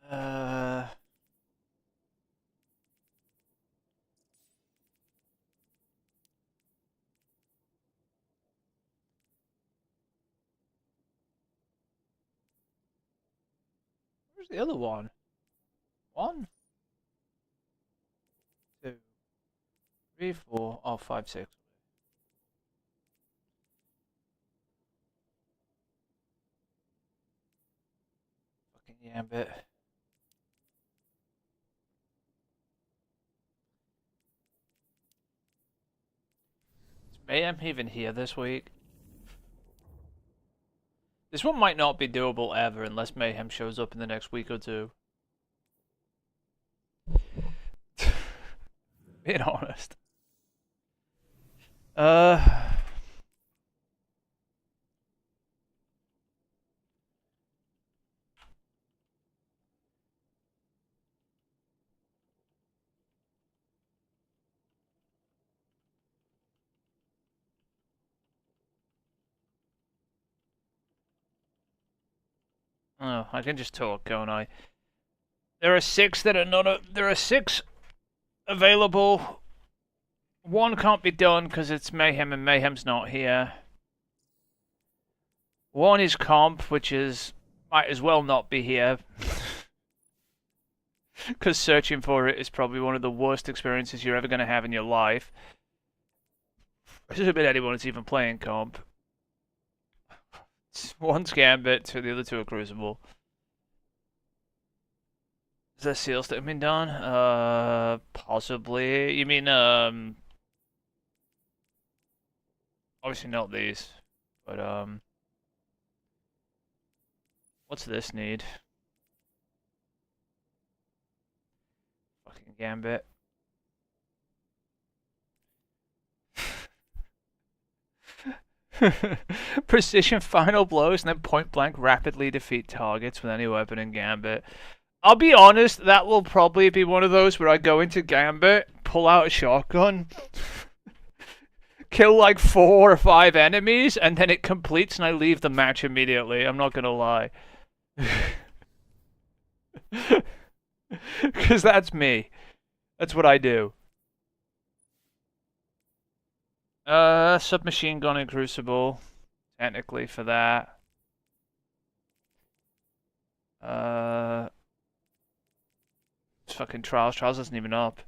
Uh, where's the other one? One, two, three, four. Oh, five, six. Fucking Gambit. Is Mayhem even here this week? This one might not be doable ever unless Mayhem shows up in the next week or two. Being honest. Uh. Oh, I can just talk, can't I? There are six that are not. There are six available. One can't be done because it's Mayhem and Mayhem's not here. One is Comp, which is might as well not be here. Because searching for it is probably one of the worst experiences you're ever going to have in your life. There's a bit anyone that's even playing Comp. One's Gambit, the other two are Crucible. Is that seal still been done? Possibly. You mean, obviously not these, but, what's this need? Fucking Gambit. Precision final blows and then point blank rapidly defeat targets with any weapon in Gambit. I'll be honest, that will probably be one of those where I go into Gambit, pull out a shotgun, kill like 4 or 5 enemies, and then it completes and I leave the match immediately. I'm not gonna lie. Because that's me. That's what I do. Submachine gun and Crucible. Technically for that. It's fucking Trials. Trials isn't even up.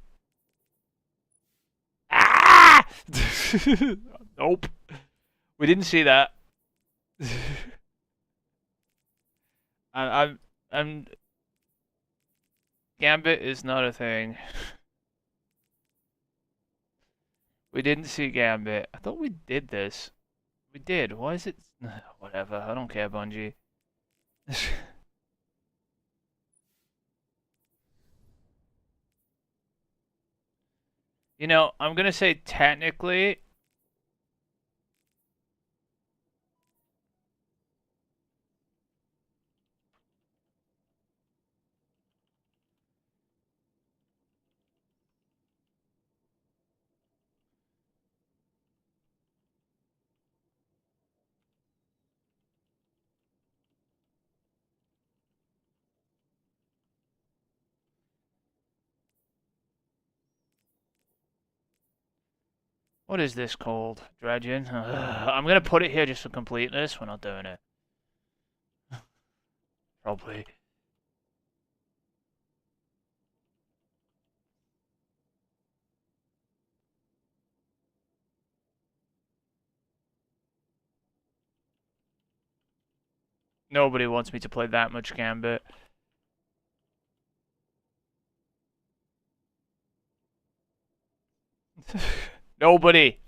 Ah! Nope. We didn't see that. I'm. Gambit is not a thing. We didn't see Gambit. I thought we did this. We did. Why is it? Whatever. I don't care, Bungie. You know, I'm gonna say technically. What is this called? Dredging? I'm gonna put it here just for completeness. We're not doing it. Probably. Nobody wants me to play that much Gambit. Nobody.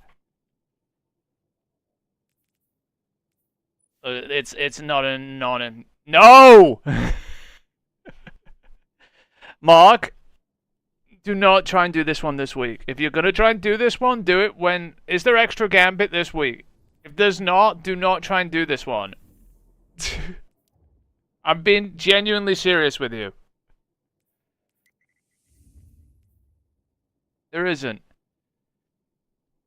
It's not a no. Mark, do not try and do this one this week. If you're gonna try and do this one, do it when. Is there extra Gambit this week? If there's not, do not try and do this one. I'm being genuinely serious with you. There isn't.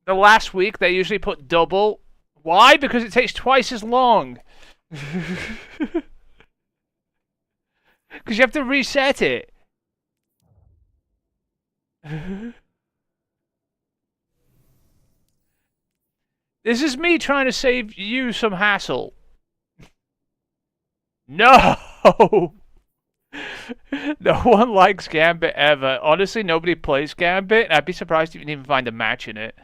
The last week they usually put double. Why? Because it takes twice as long. Because you have to reset it. This is me trying to save you some hassle. No! No one likes Gambit ever. Honestly, nobody plays Gambit. I'd be surprised if you can even find a match in it.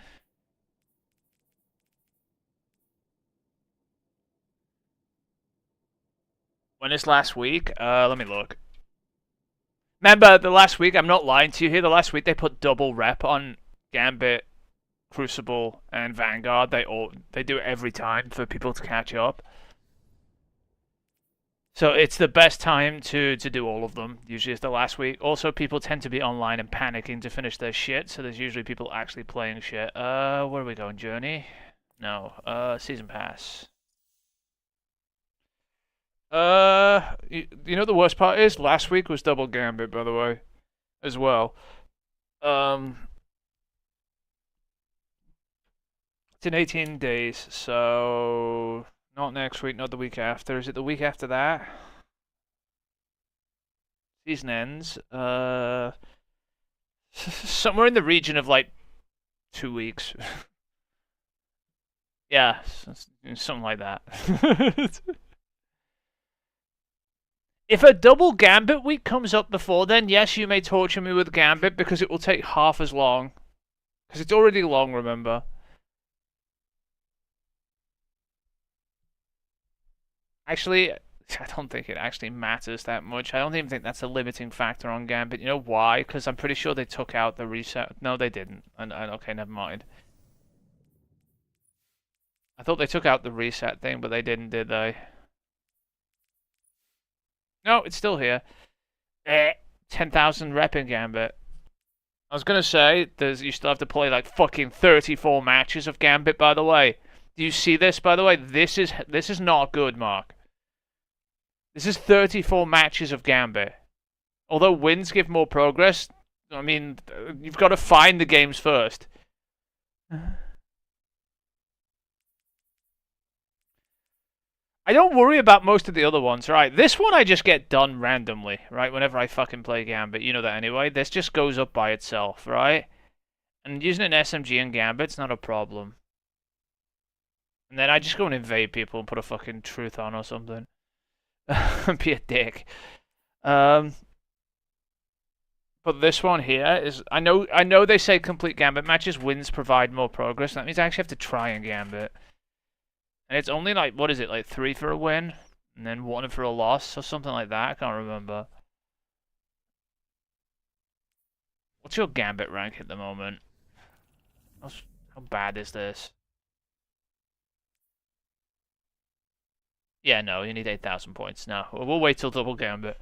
When is last week? Let me look. Remember, the last week, I'm not lying to you here, the last week they put double rep on Gambit, Crucible, and Vanguard. They do it every time for people to catch up. So it's the best time to do all of them. Usually it's the last week. Also, people tend to be online and panicking to finish their shit, so there's usually people actually playing shit. Where are we going? Journey? No. Season Pass. You know the worst part is? Last week was double Gambit, by the way, as well. It's in 18 days, so not next week, not the week after. Is it the week after that? Season ends. Somewhere in the region of like 2 weeks. Yeah, something like that. If a double Gambit week comes up before then, yes, you may torture me with Gambit because it will take half as long. Because it's already long, remember. Actually, I don't think it actually matters that much. I don't even think that's a limiting factor on Gambit. You know why? Because I'm pretty sure they took out the reset. No, they didn't. Okay, never mind. I thought they took out the reset thing, but they didn't, did they? No, it's still here. 10,000 rep in Gambit. I was gonna say, you still have to play like fucking 34 matches of Gambit, by the way. Do you see this, by the way? This is not good, Mark. This is 34 matches of Gambit. Although wins give more progress, I mean, you've got to find the games first. I don't worry about most of the other ones, right? This one I just get done randomly, right? Whenever I fucking play Gambit, you know that anyway. This just goes up by itself, right? And using an SMG in Gambit's not a problem. And then I just go and invade people and put a fucking truth on or something. Be a dick. But this one here is I know they say complete Gambit matches wins provide more progress. That means I actually have to try and Gambit. And it's only like, what is it, like 3 for a win? And then 1 for a loss or something like that? I can't remember. What's your Gambit rank at the moment? How bad is this? Yeah, no, you need 8,000 points. No, we'll wait till double Gambit.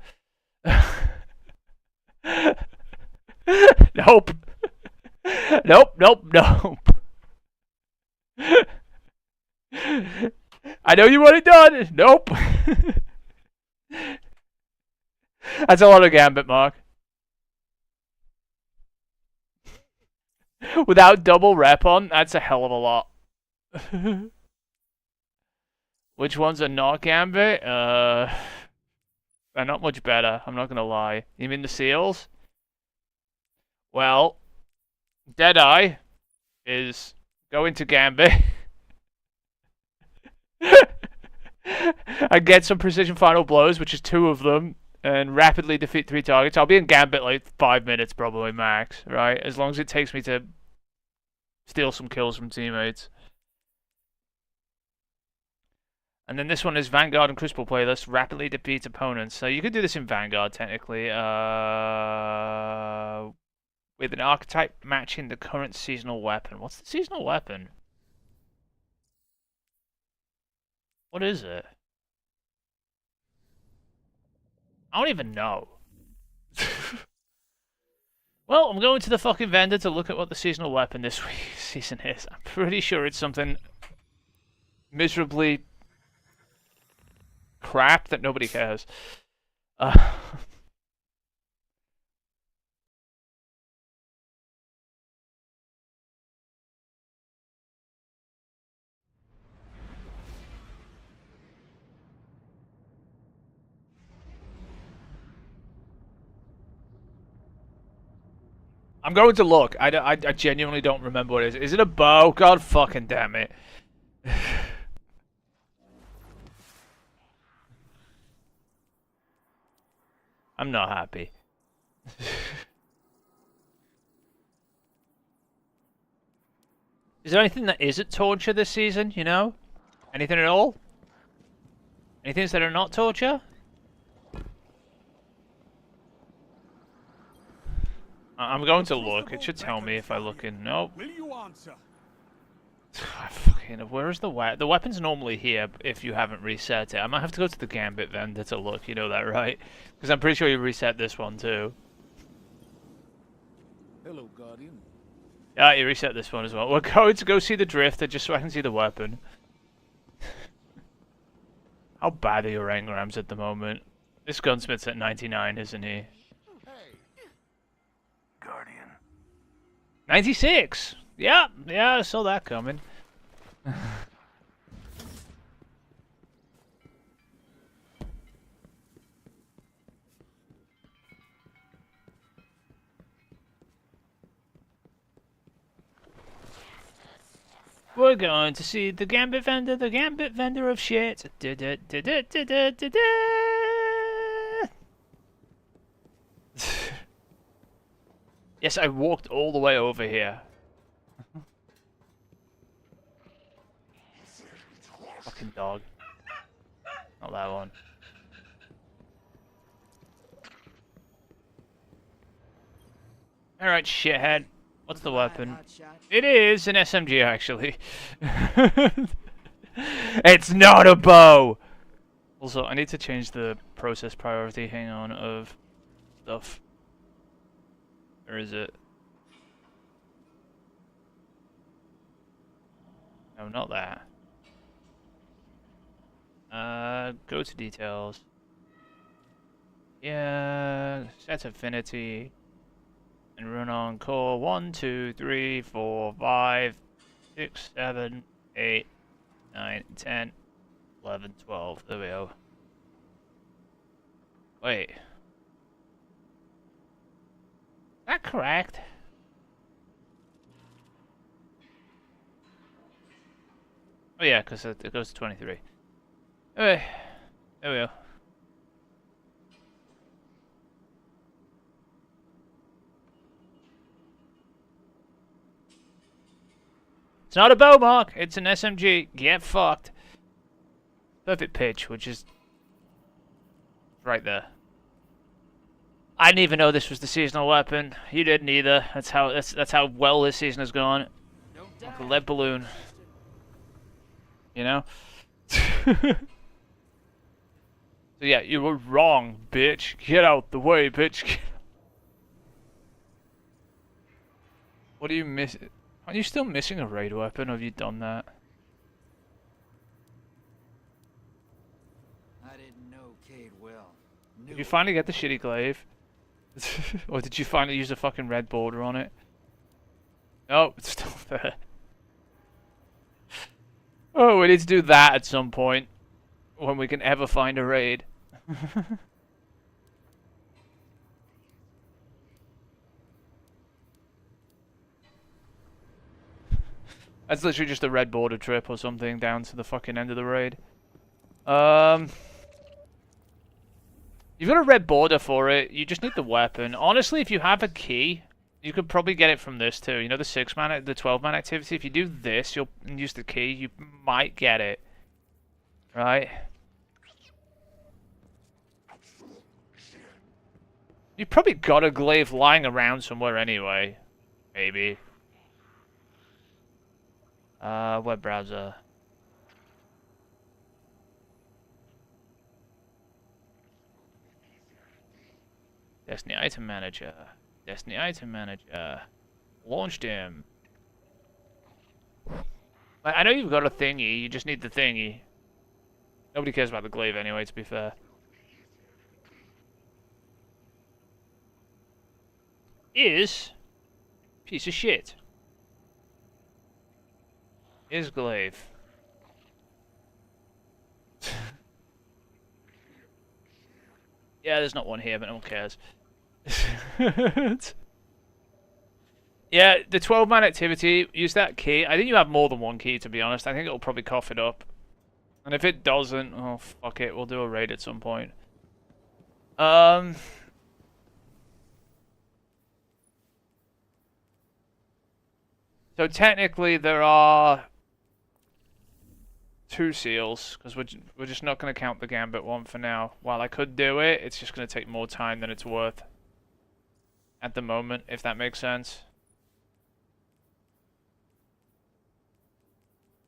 Nope. Nope, nope, nope. I know you want it done. Nope. That's a lot of Gambit, Mark. Without double rep on, that's a hell of a lot. Which ones are not Gambit? They're not much better, I'm not gonna lie. You mean the seals? Well, Deadeye is going to Gambit. I get some precision final blows, which is 2 of them, and rapidly defeat 3 targets. I'll be in Gambit like 5 minutes probably max, right? As long as it takes me to steal some kills from teammates. And then this one is Vanguard and Crucible playlist. Rapidly defeat opponents. So you could do this in Vanguard technically. With an archetype matching the current seasonal weapon. What's the seasonal weapon? What is it? I don't even know. Well, I'm going to the fucking vendor to look at what the seasonal weapon this season is. I'm pretty sure it's something miserably crap that nobody cares. I'm going to look. I genuinely don't remember what it is. Is it a bow? God fucking damn it. I'm not happy. Is there anything that isn't torture this season, you know? Anything at all? Anything that are not torture? I'm going to look. It should tell me if I look in. Nope. Will you answer? Fucking, where is the weapon? The weapon's normally here if you haven't reset it. I might have to go to the Gambit vendor to look, you know that, right? Because I'm pretty sure you reset this one too. Hello, Guardian. Yeah, you reset this one as well. We're going to go see the Drifter just so I can see the weapon. How bad are your engrams at the moment? This gunsmith's at 99, isn't he? Hey. Guardian. 96! Yeah, I saw that coming. We're going to see the Gambit vendor of shit. Yes, I walked all the way over here. Fucking dog. Not that one. Alright, shithead. What's the weapon? It is an SMG, actually. It's not a bow! Also, I need to change the process priority, hang on, of stuff. Where is it? No, not that. Go to details. Yeah, set affinity. And run on core 1, 2, 3, 4, 5, 6, 7, 8, 9, 10, 11, 12. There we go. Wait. Is that correct? Oh yeah, because it goes to 23. Okay. There we go. It's not a bow, Mark. It's an SMG. Get fucked. Perfect pitch, which is right there. I didn't even know this was the seasonal weapon. You didn't either. That's how well this season has gone. Like a lead balloon. You know? So yeah, you were wrong, bitch. Get out the way, bitch. What are you missing? Are you still missing a raid weapon, or have you done that? I didn't know Cade well. Did you finally get the shitty glaive? Or did you finally use a fucking red border on it? Oh, it's still there. Oh, we need to do that at some point. When we can ever find a raid. That's literally just a red border trip or something down to the fucking end of the raid. You've got a red border for it. You just need the weapon. Honestly, if you have a key, you could probably get it from this too. You know the 6-man, the 12-man activity? If you do this, you'll use the key, you might get it. Right? You probably got a glaive lying around somewhere anyway. Maybe. Web browser. Destiny item manager. Destiny item manager. Launched him. I know you've got a thingy, you just need the thingy. Nobody cares about the glaive anyway, to be fair. Is piece of shit. Is glaive. Yeah, there's not one here, but no one cares. Yeah, the 12-man activity, use that key. I think you have more than one key, to be honest. I think it'll probably cough it up. And if it doesn't, oh, fuck it. We'll do a raid at some point. So technically there are 2 seals, because we're just not going to count the Gambit one for now. While I could do it, it's just going to take more time than it's worth at the moment, if that makes sense.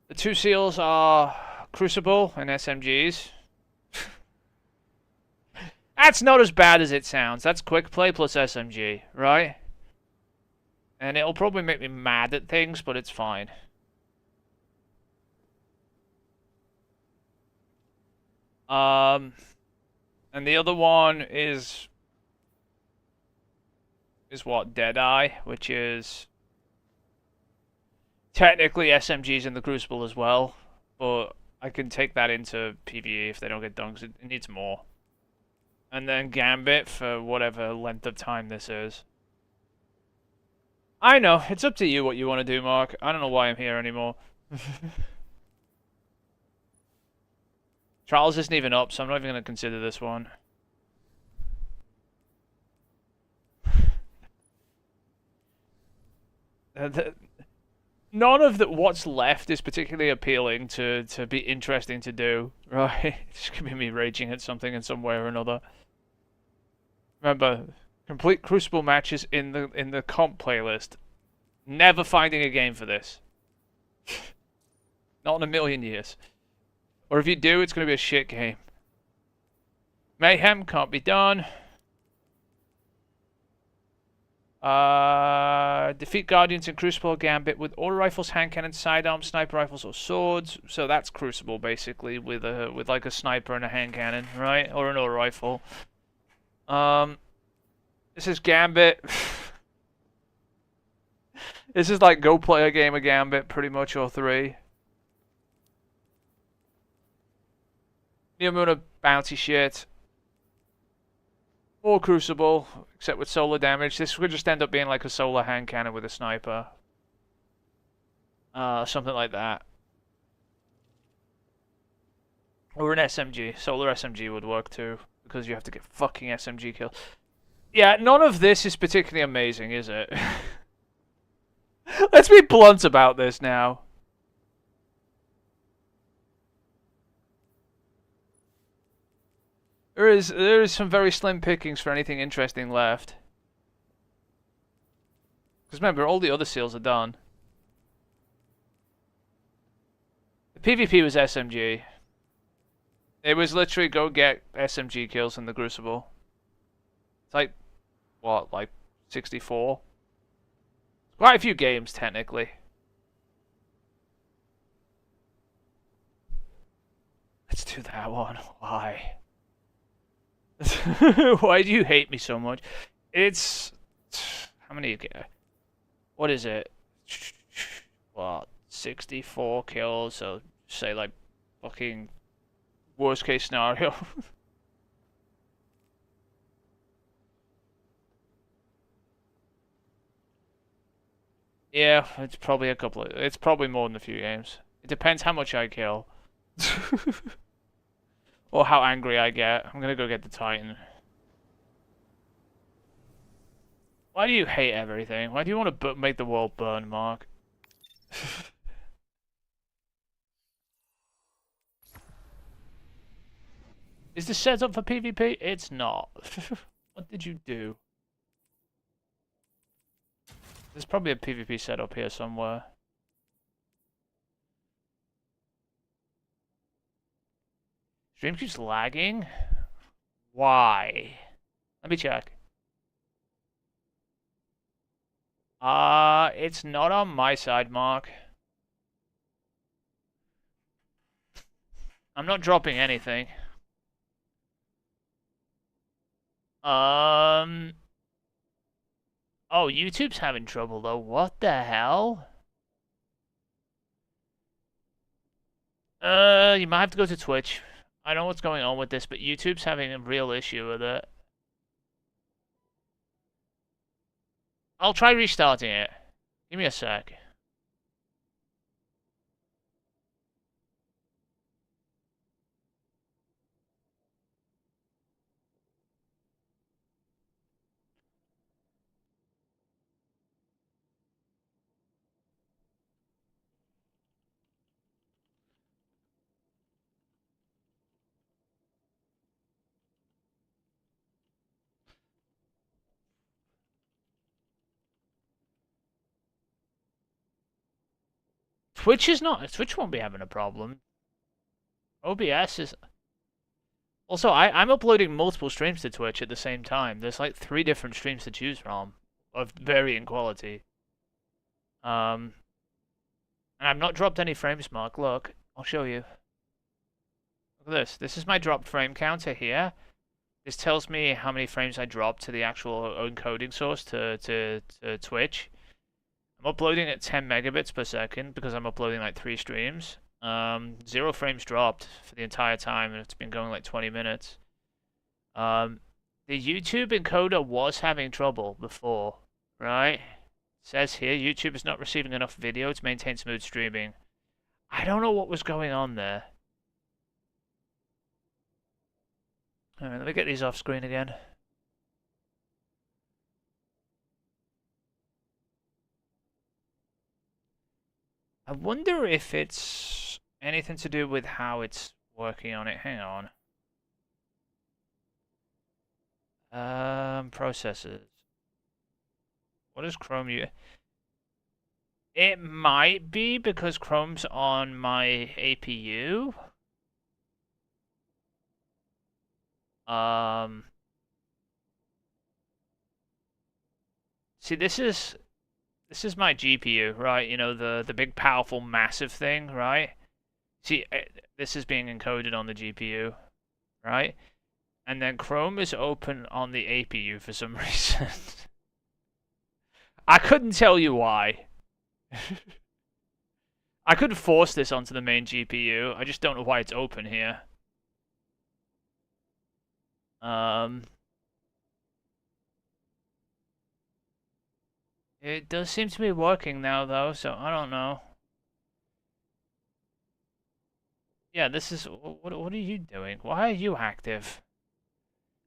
The 2 seals are Crucible and SMGs. That's not as bad as it sounds. That's quick play plus SMG, right? And it'll probably make me mad at things, but it's fine. And the other one is what? Deadeye, which is technically SMGs in the Crucible as well, but I can take that into PvE if they don't get done, because it needs more. And then Gambit for whatever length of time this is. I know, it's up to you what you want to do, Mark. I don't know why I'm here anymore. Trials isn't even up, so I'm not even going to consider this one. None of what's left is particularly appealing to be interesting to do, right? It's going to be me raging at something in some way or another. Remember, complete Crucible matches in the comp playlist. Never finding a game for this. Not in a million years. Or if you do, it's going to be a shit game. Mayhem can't be done. Defeat Guardians in Crucible Gambit with auto rifles, hand cannons, sidearms, sniper rifles, or swords. So that's Crucible basically with like a sniper and a hand cannon, right? Or an auto rifle. This is Gambit. This is like go play a game of Gambit, pretty much, or 3. Neomuna bounty shit. Or Crucible, except with solar damage. This could just end up being like a solar hand cannon with a sniper. Something like that. Or an SMG. Solar SMG would work too, because you have to get fucking SMG kills. Yeah, none of this is particularly amazing, is it? Let's be blunt about this now. There is some very slim pickings for anything interesting left. Because remember, all the other seals are done. The PvP was SMG. It was literally go get SMG kills in the Crucible. It's like, what, like 64? Quite a few games, technically. Let's do that one. Why? Why do you hate me so much? It's... How many you get? What is it? What? 64 kills, so say like fucking worst case scenario. Yeah, it's probably a couple of... It's probably more than a few games. It depends how much I kill. Or how angry I get. I'm gonna go get the Titan. Why do you hate everything? Why do you want to make the world burn, Mark? Is this set up for PvP? It's not. What did you do? There's probably a PvP setup here somewhere. Stream keeps lagging? Why? Let me check. It's not on my side, Mark. I'm not dropping anything. Oh, YouTube's having trouble though. What the hell? You might have to go to Twitch. I don't know what's going on with this, but YouTube's having a real issue with it. I'll try restarting it. Give me a sec. Twitch won't be having a problem. OBS is... Also, I'm uploading multiple streams to Twitch at the same time. There's like 3 different streams to choose from, of varying quality. And I've not dropped any frames, Mark. Look, I'll show you. Look at this. This is my dropped frame counter here. This tells me how many frames I dropped to the actual encoding source to Twitch. I'm uploading at 10 megabits per second because I'm uploading like 3 streams. 0 frames dropped for the entire time, and it's been going like 20 minutes. The YouTube encoder was having trouble before, right? It says here, YouTube is not receiving enough video to maintain smooth streaming. I don't know what was going on there. Alright, let me get these off screen again. I wonder if it's anything to do with how it's working on it. Hang on. Processors. What does Chrome use? It might be because Chrome's on my APU. See, this is my GPU, right? You know, the big, powerful, massive thing, right? See, this is being encoded on the GPU, right? And then Chrome is open on the APU for some reason. I couldn't tell you why. I could force this onto the main GPU. I just don't know why it's open here. It does seem to be working now, though, so I don't know. Yeah, this is... What are you doing? Why are you active?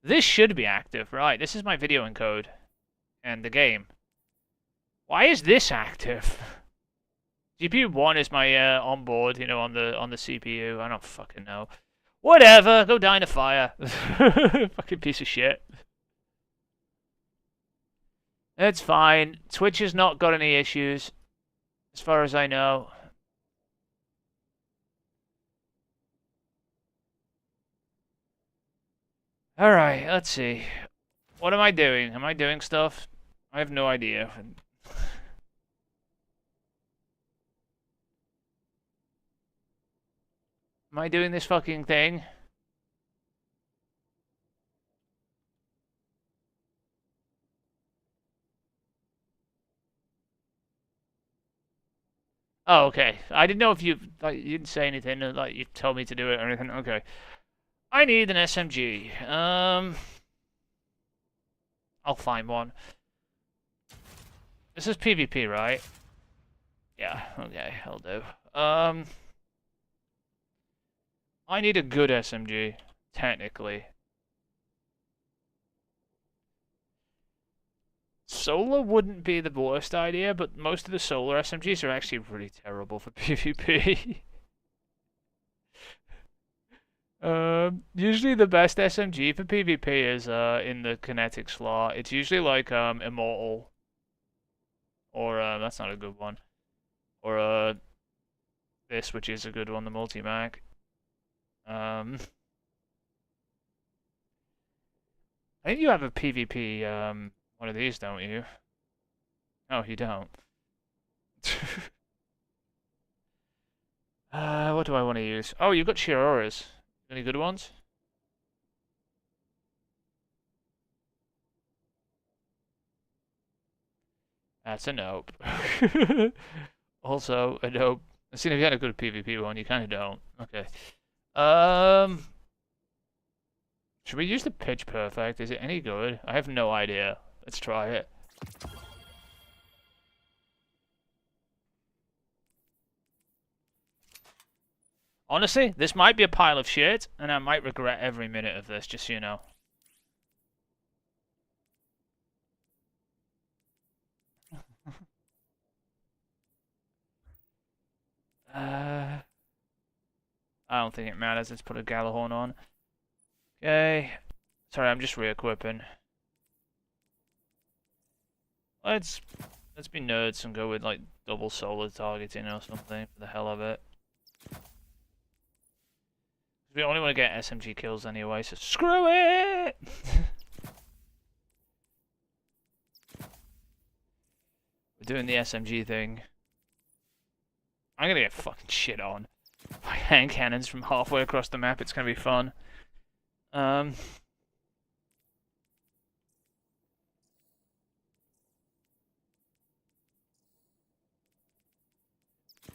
This should be active, right? This is my video encode. And the game. Why is this active? GPU 1 is my onboard, you know, on the CPU. I don't fucking know. Whatever, go die in a fire. Fucking piece of shit. It's fine. Twitch has not got any issues, as far as I know. Alright, let's see. What am I doing? Am I doing stuff? I have no idea. Am I doing this fucking thing? Oh, okay. I didn't know if you didn't say anything, like you told me to do it or anything. Okay. I need an SMG. I'll find one. This is PvP, right? Yeah, okay, I'll do. I need a good SMG, technically. Solar wouldn't be the worst idea, but most of the solar SMGs are actually really terrible for PvP. Usually the best SMG for PvP is in the kinetic slot. It's usually like Immortal. Or that's not a good one. Or this, which is a good one, the Multi-Mag. I think you have a PvP one of these, don't you? Oh, you don't. What do I want to use? Oh, you've got Chiroras. Any good ones? That's a nope. Also, a nope. I've seen if you had a good PvP one, you kind of don't. Okay. Should we use the Pitch Perfect? Is it any good? I have no idea. Let's try it. Honestly, this might be a pile of shit, and I might regret every minute of this, just so you know. I don't think it matters. Let's put a Galahorn on. Okay. Sorry, I'm just re-equipping. Let's be nerds and go with like double solar targeting or something for the hell of it. We only want to get SMG kills anyway, so screw it! We're doing the SMG thing. I'm gonna get fucking shit on by hand cannons from halfway across the map. It's gonna be fun.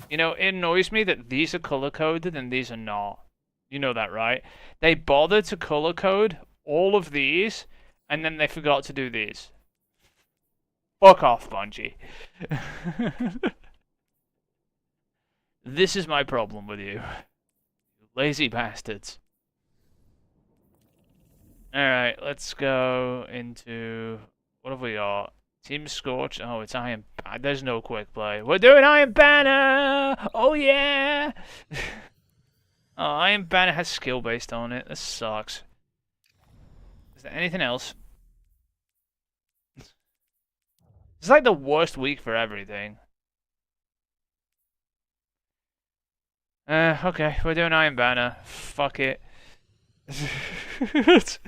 You know, it annoys me that these are color coded and these are not. You know that, right? They bothered to color code all of these, and then they forgot to do these. Fuck off, Bungie. This is my problem with you. You lazy bastards. Alright, let's go into... What have we got? Team Scorch. Oh, it's Iron... There's no quick play. We're doing Iron Banner! Oh, yeah! Oh, Iron Banner has skill based on it. This sucks. Is there anything else? It's like the worst week for everything. Okay, we're doing Iron Banner. Fuck it. If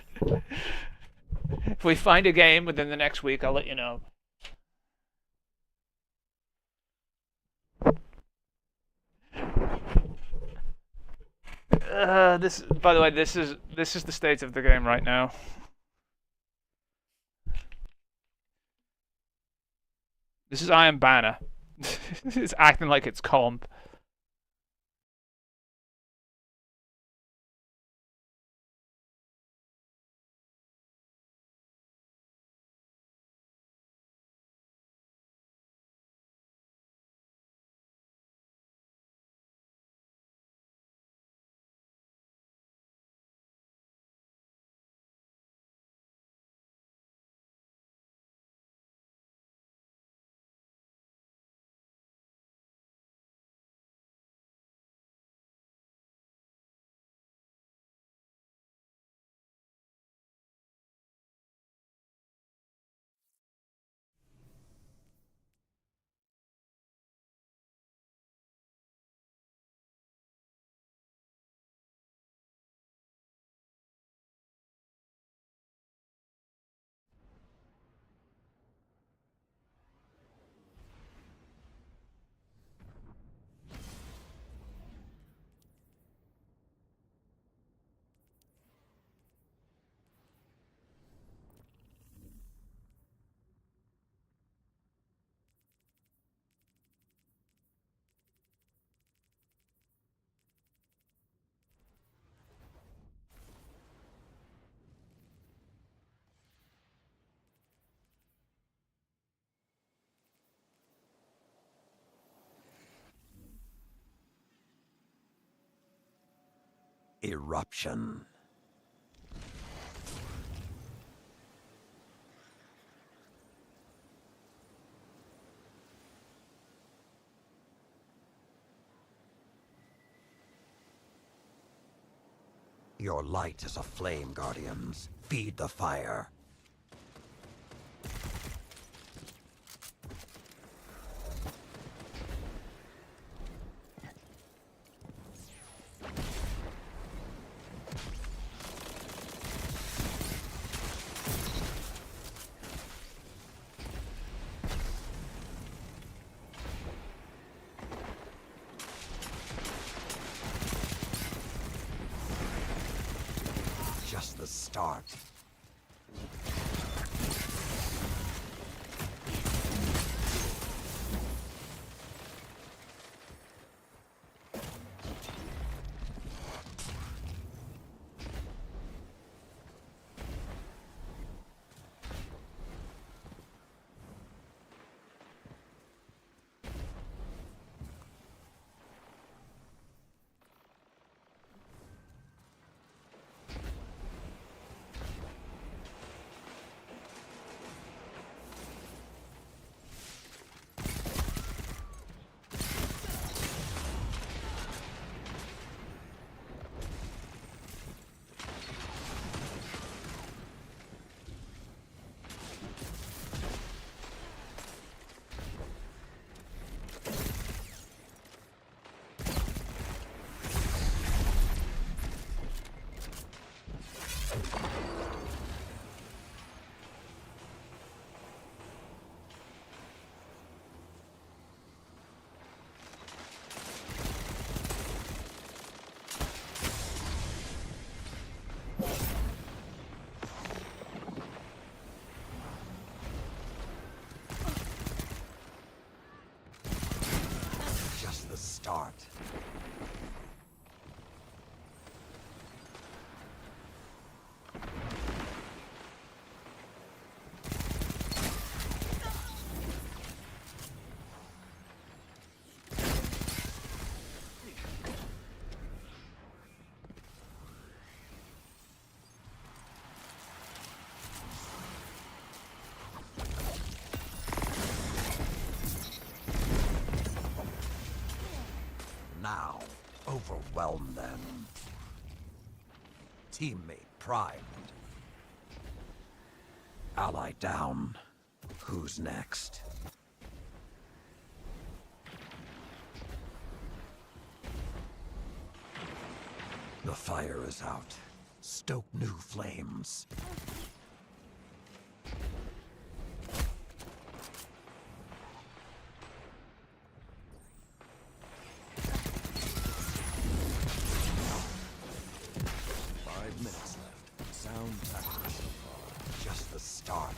we find a game within the next week, I'll let you know. By the way, this is the state of the game right now. This is Iron Banner. It's acting like it's comp. Eruption. Your light is a flame, Guardians. Feed the fire. Just the start. start. Now, overwhelm them. Teammate primed. Ally down. Who's next? The fire is out. Stoke new flames. Minutes left. Sound tactical so far. Just the start.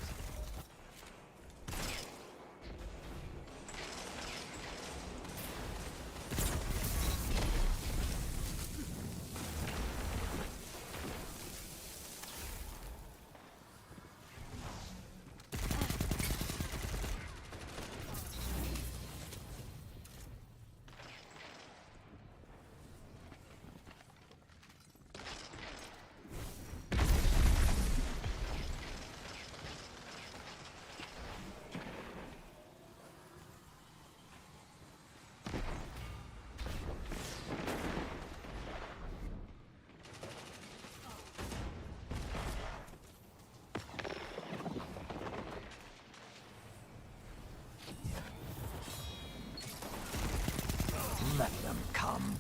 Let them come.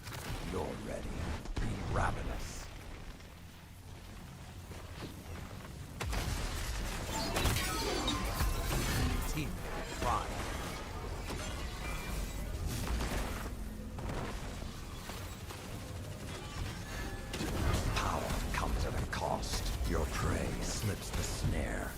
You're ready. Be ravenous. Team prime. Power comes at a cost. Your prey slips the snare.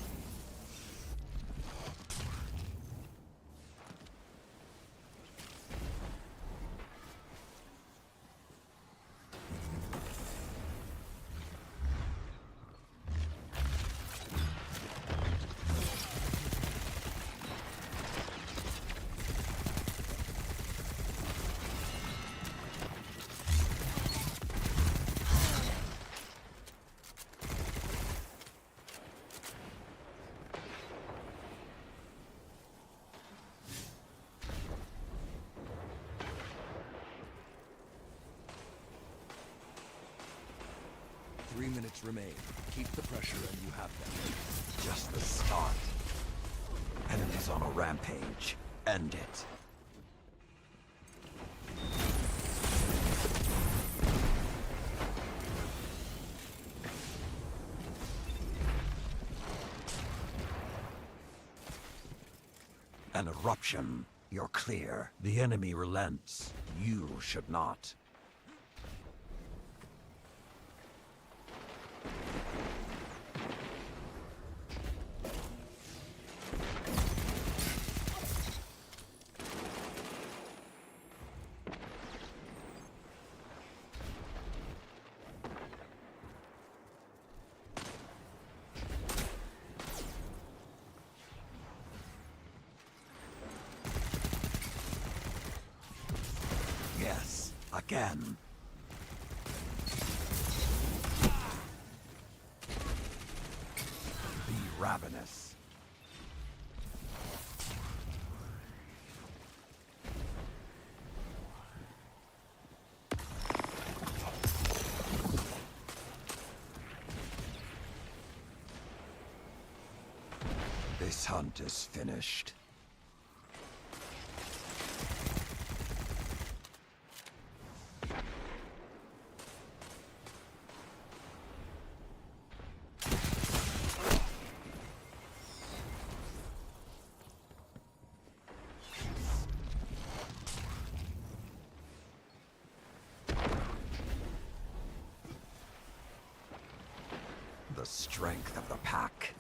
Three minutes remain. Keep the pressure and you have them. Just the start. Enemies on a rampage. End it. An eruption. You're clear. The enemy relents. You should not. Yes, again. Be ravenous. This hunt is finished. The strength of the pack.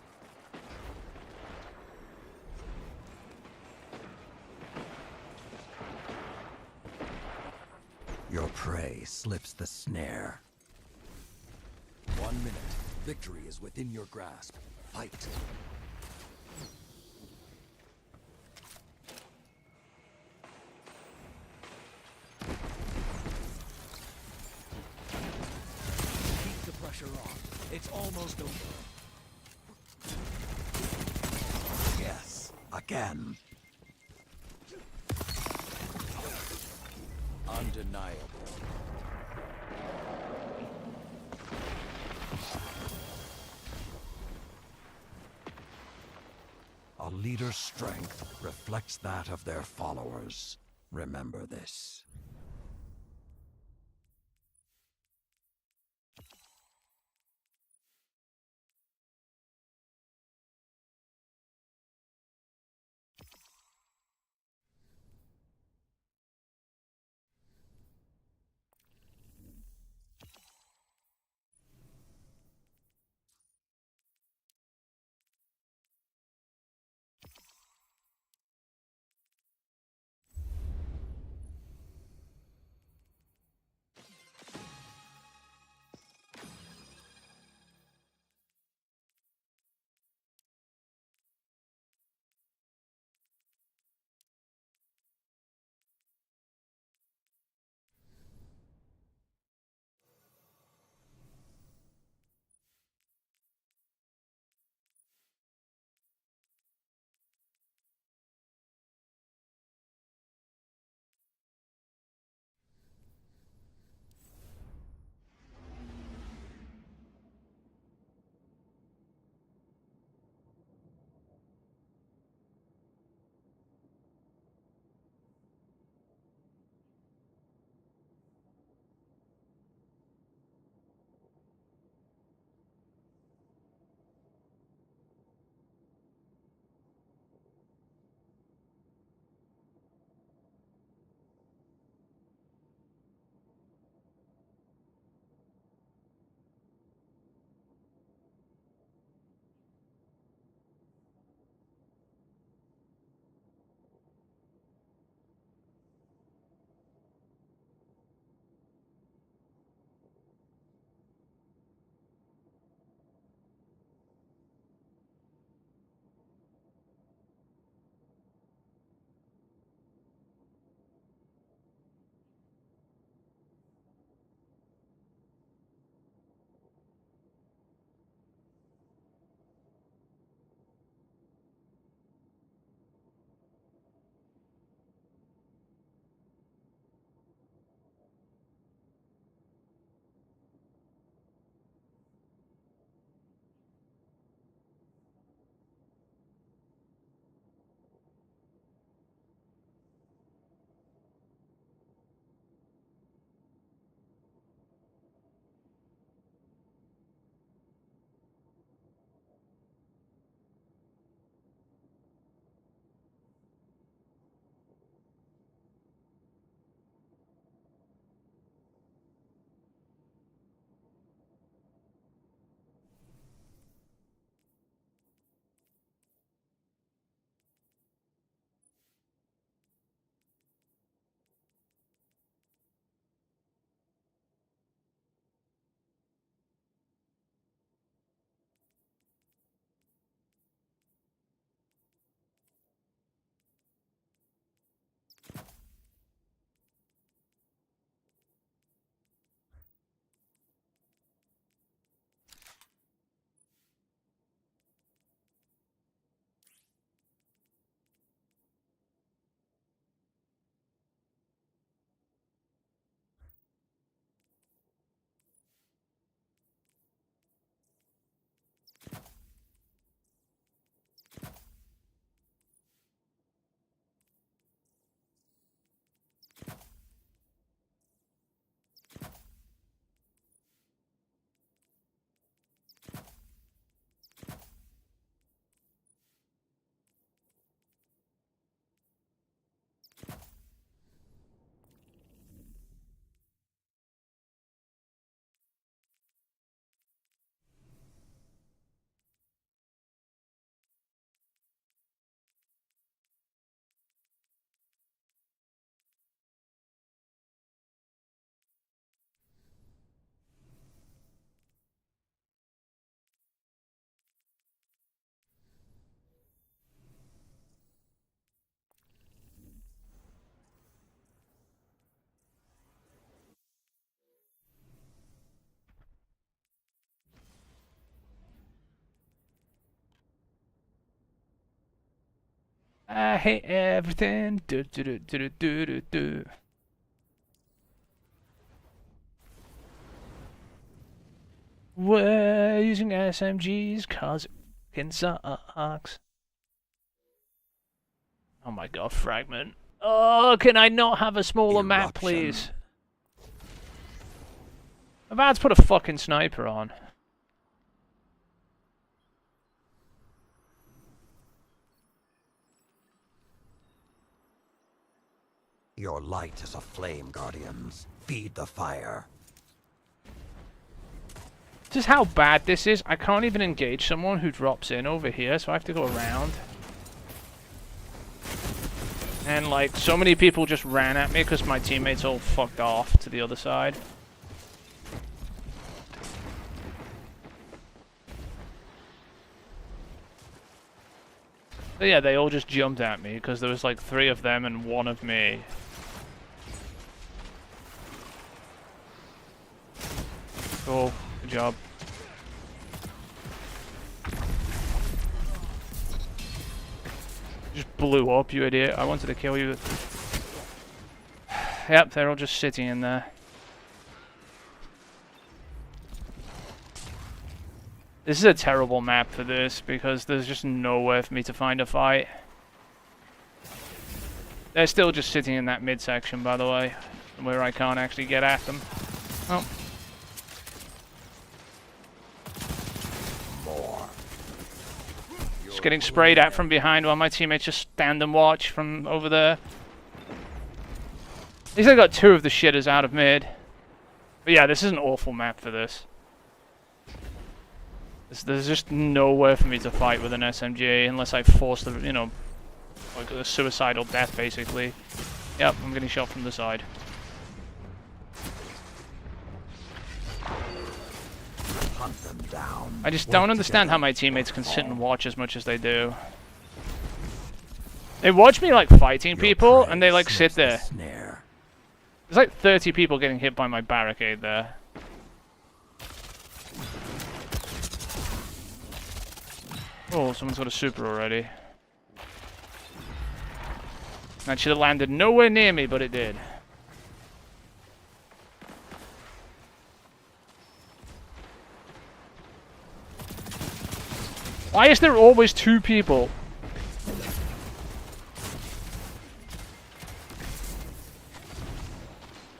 Your prey slips the snare. 1 minute. Victory is within your grasp. Fight. Keep the pressure on. It's almost over. Yes, again. Undeniable. A leader's strength reflects that of their followers. Remember this. I hate everything. Do do do do do do do. We're using SMGs cause it fucking sucks. Oh my god, fragment. Oh, can I not have a smaller map, Eruption. please? I'm about to put a fucking sniper on. Your light is a flame, Guardians. Feed the fire. Just how bad this is. I can't even engage someone who drops in over here, so I have to go around. And like, so many people just ran at me because my teammates all fucked off to the other side. So yeah, they all just jumped at me because there was like 3 of them and 1 of me. Cool. Good job. Just blew up, you idiot. I wanted to kill you. Yep, they're all just sitting in there. This is a terrible map for this because there's just nowhere for me to find a fight. They're still just sitting in that midsection, by the way, where I can't actually get at them. Oh. Just getting sprayed at from behind while my teammates just stand and watch from over there. At least I got 2 of the shitters out of mid. But yeah, this is an awful map for this. There's just nowhere for me to fight with an SMG unless I force the, you know, like a suicidal death basically. Yep, I'm getting shot from the side. Hunt them down. I just Work don't understand together. how my teammates can sit and watch as much as they do. They watch me like fighting Your people prey and they like sit slips the there. snare. There's like 30 people getting hit by my barricade there. Oh, someone's got a super already. That should have landed nowhere near me, but it did. Why is there always 2 people?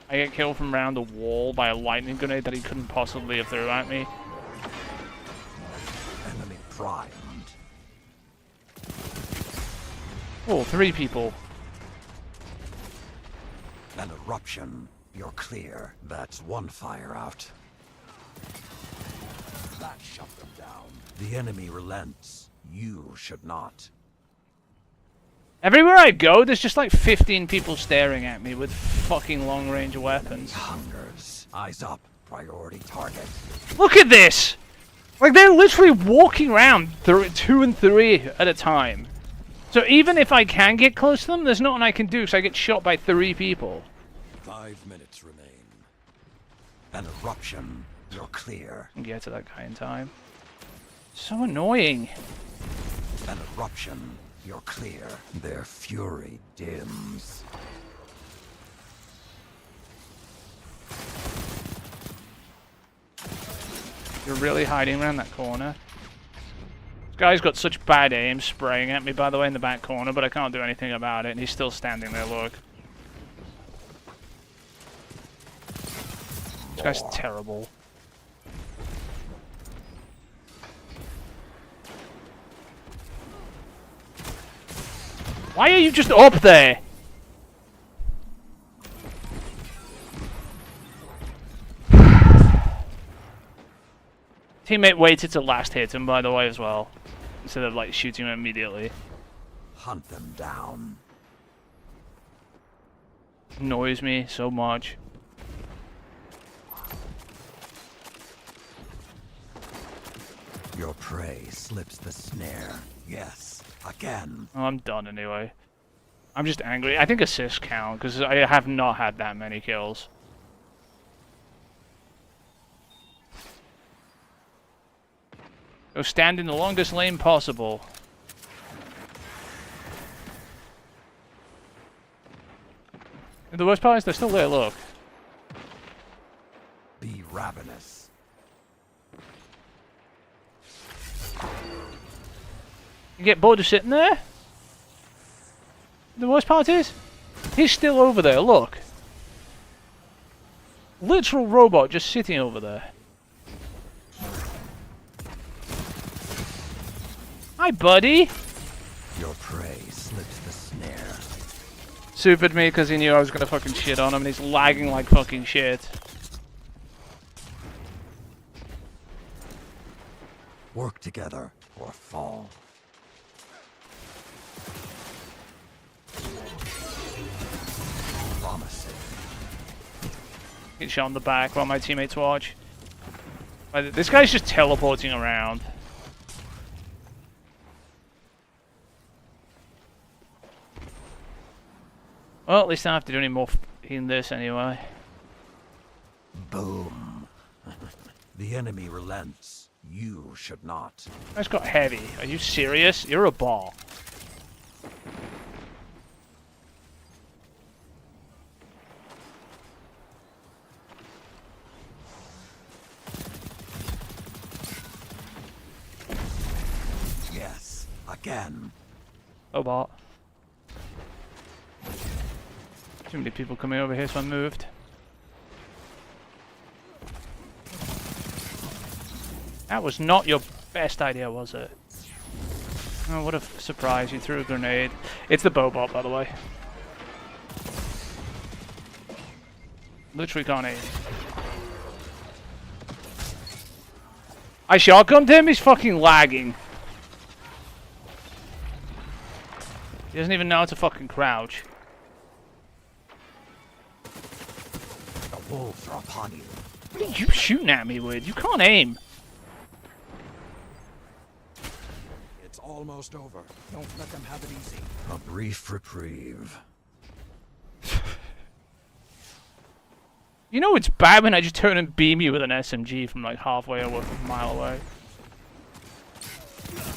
I get killed from around the wall by a lightning grenade that he couldn't possibly have thrown at me. Enemy primed. Oh, 3 people. An eruption. You're clear. That's 1 fire out. That shut them down. The enemy relents. You should not. Everywhere I go, there's just like 15 people staring at me with fucking long-range weapons. Hungers. Eyes up. Priority target. Look at this! Like, they're literally walking around 2 and 3 at a time. So even if I can get close to them, there's nothing I can do because I get shot by 3 people. 5 minutes remain. An eruption. You're clear. And get to that guy in time. So annoying. An eruption. You're clear. Their fury dims. You're really hiding around that corner. This guy's got such bad aim spraying at me, by the way, in the back corner, but I can't do anything about it, and he's still standing there, look. This guy's terrible. Why are you just up there? Teammate waited to last hit him, by the way, as well. Instead of, like, shooting him immediately. Hunt them down. Annoys me so much. Your prey slips the snare. Yes, again. Oh, I'm done anyway. I'm just angry. I think assists count, because I have not had that many kills. Go stand in the longest lane possible. The worst part is they're still there, look. Be ravenous. You get bored of sitting there? The worst part is, he's still over there, look. Literal robot just sitting over there. Hi, buddy! Your prey slips the snare. Supered me because he knew I was gonna fucking shit on him and he's lagging like fucking shit. Work together or fall. Promising. Get shot on the back while my teammates watch. This guy's just teleporting around. Well, at least I don't have to do any more in this anyway. Boom. The enemy relents. You should not. That's got heavy. Are you serious? You're a ball. Yes. Again. Oh, bot. Too many people coming over here, so I moved. That was not your best idea, was it? Oh, what a surprise. You threw a grenade. It's the Bobot, by the way. Literally can't aim. I shotgunned him? He's fucking lagging. He doesn't even know how to fucking crouch. The wolves are upon you. What are you shooting at me with? You can't aim. It's almost over. Don't let them have it easy. A brief reprieve. You know it's bad when I just turn and beam you with an SMG from like halfway or a mile away.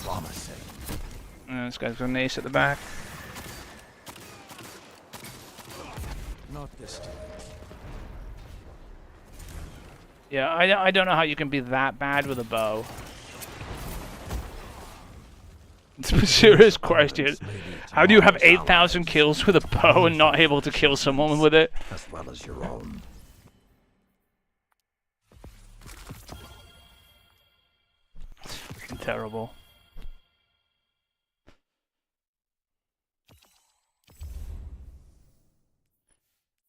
Promising. And this guy's got an ace at the back. Not this time. Yeah, I don't know how you can be that bad with a bow. It's a serious question. How do you have 8,000 kills with a bow and not able to kill someone with it? As well as your own. It's freaking terrible.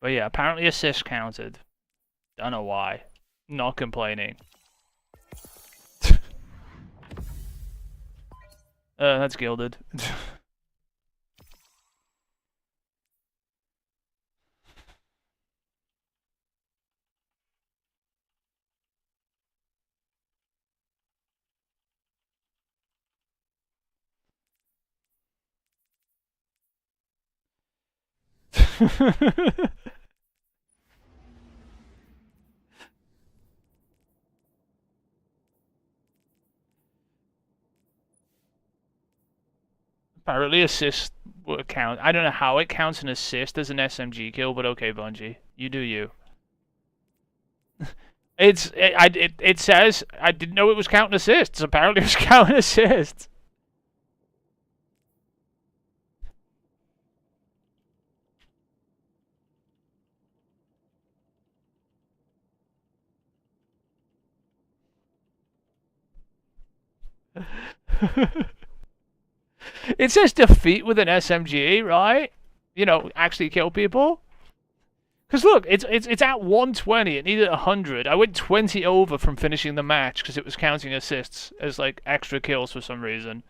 But yeah, apparently assist counted. Don't know why. Not complaining. That's gilded. Apparently assist will count. I don't know how it counts an assist as an SMG kill, but okay, Bungie. You do you. It says I didn't know it was counting assists. Apparently it was counting assists. It says defeat with an SMG, right? You know, actually kill people. Because look, it's at 120. It needed 100. I went 20 over from finishing the match because it was counting assists as like extra kills for some reason.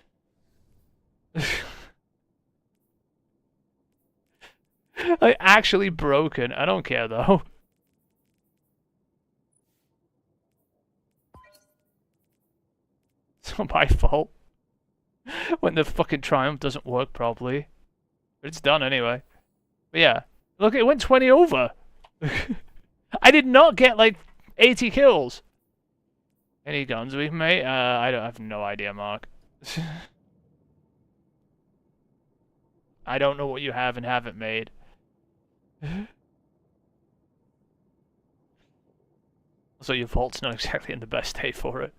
Like actually broken. I don't care though. It's not my fault. When the fucking Triumph doesn't work properly. But it's done anyway. But yeah. Look, it went 20 over. I did not get like 80 kills. Any guns with me? I have no idea, Mark. I don't know what you have and haven't made. So your vault's not exactly in the best state for it.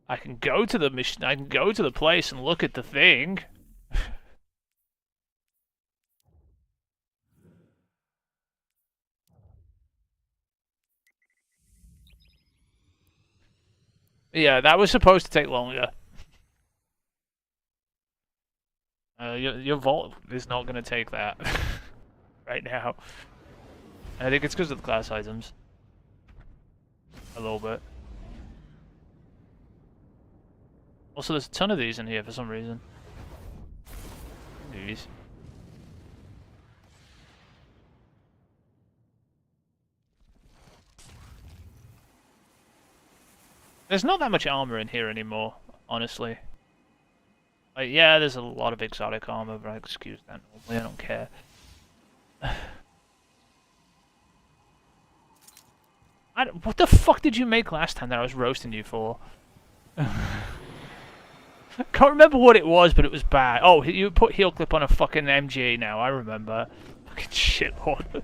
I can go to the mission. I can go to the place and look at the thing. Yeah, that was supposed to take longer. Your vault is not going to take that right now. I think it's because of the class items. A little bit. Also, there's a ton of these in here for some reason. These. There's not that much armor in here anymore, honestly. Like, yeah, there's a lot of exotic armor, but I excuse that normally, I don't care. What the fuck did you make last time that I was roasting you for? Can't remember what it was, but it was bad. Oh, you put heel clip on a fucking MG now, I remember. Fucking shitlord.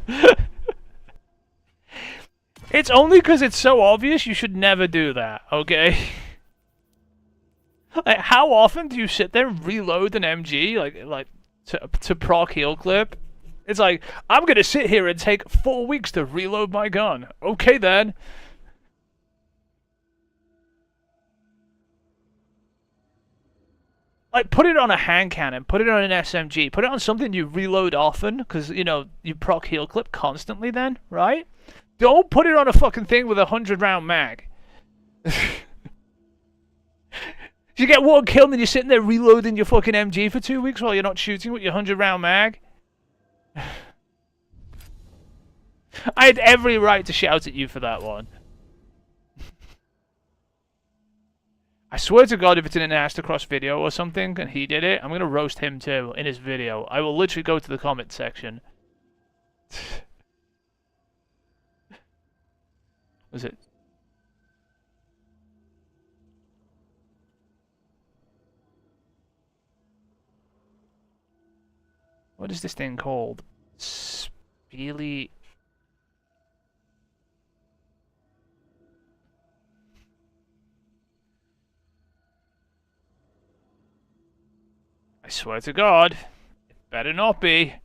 It's only because it's so obvious you should never do that, okay? Like, how often do you sit there and reload an MG, like to proc heel clip? It's like, I'm gonna sit here and take 4 weeks to reload my gun. Okay then. Like, put it on a hand cannon, put it on an SMG, put it on something you reload often, because, you know, you proc heel clip constantly then, right? Don't put it on a fucking thing with a 100-round mag. You get one kill and then you're sitting there reloading your fucking MG for 2 weeks while you're not shooting with your 100-round mag. I had every right to shout at you for that one. I swear to God, if it's in an Astacross video or something and he did it, I'm gonna roast him too in his video. I will literally go to the comment section. Was it? What is this thing called? Speely. I swear to God, it better not be.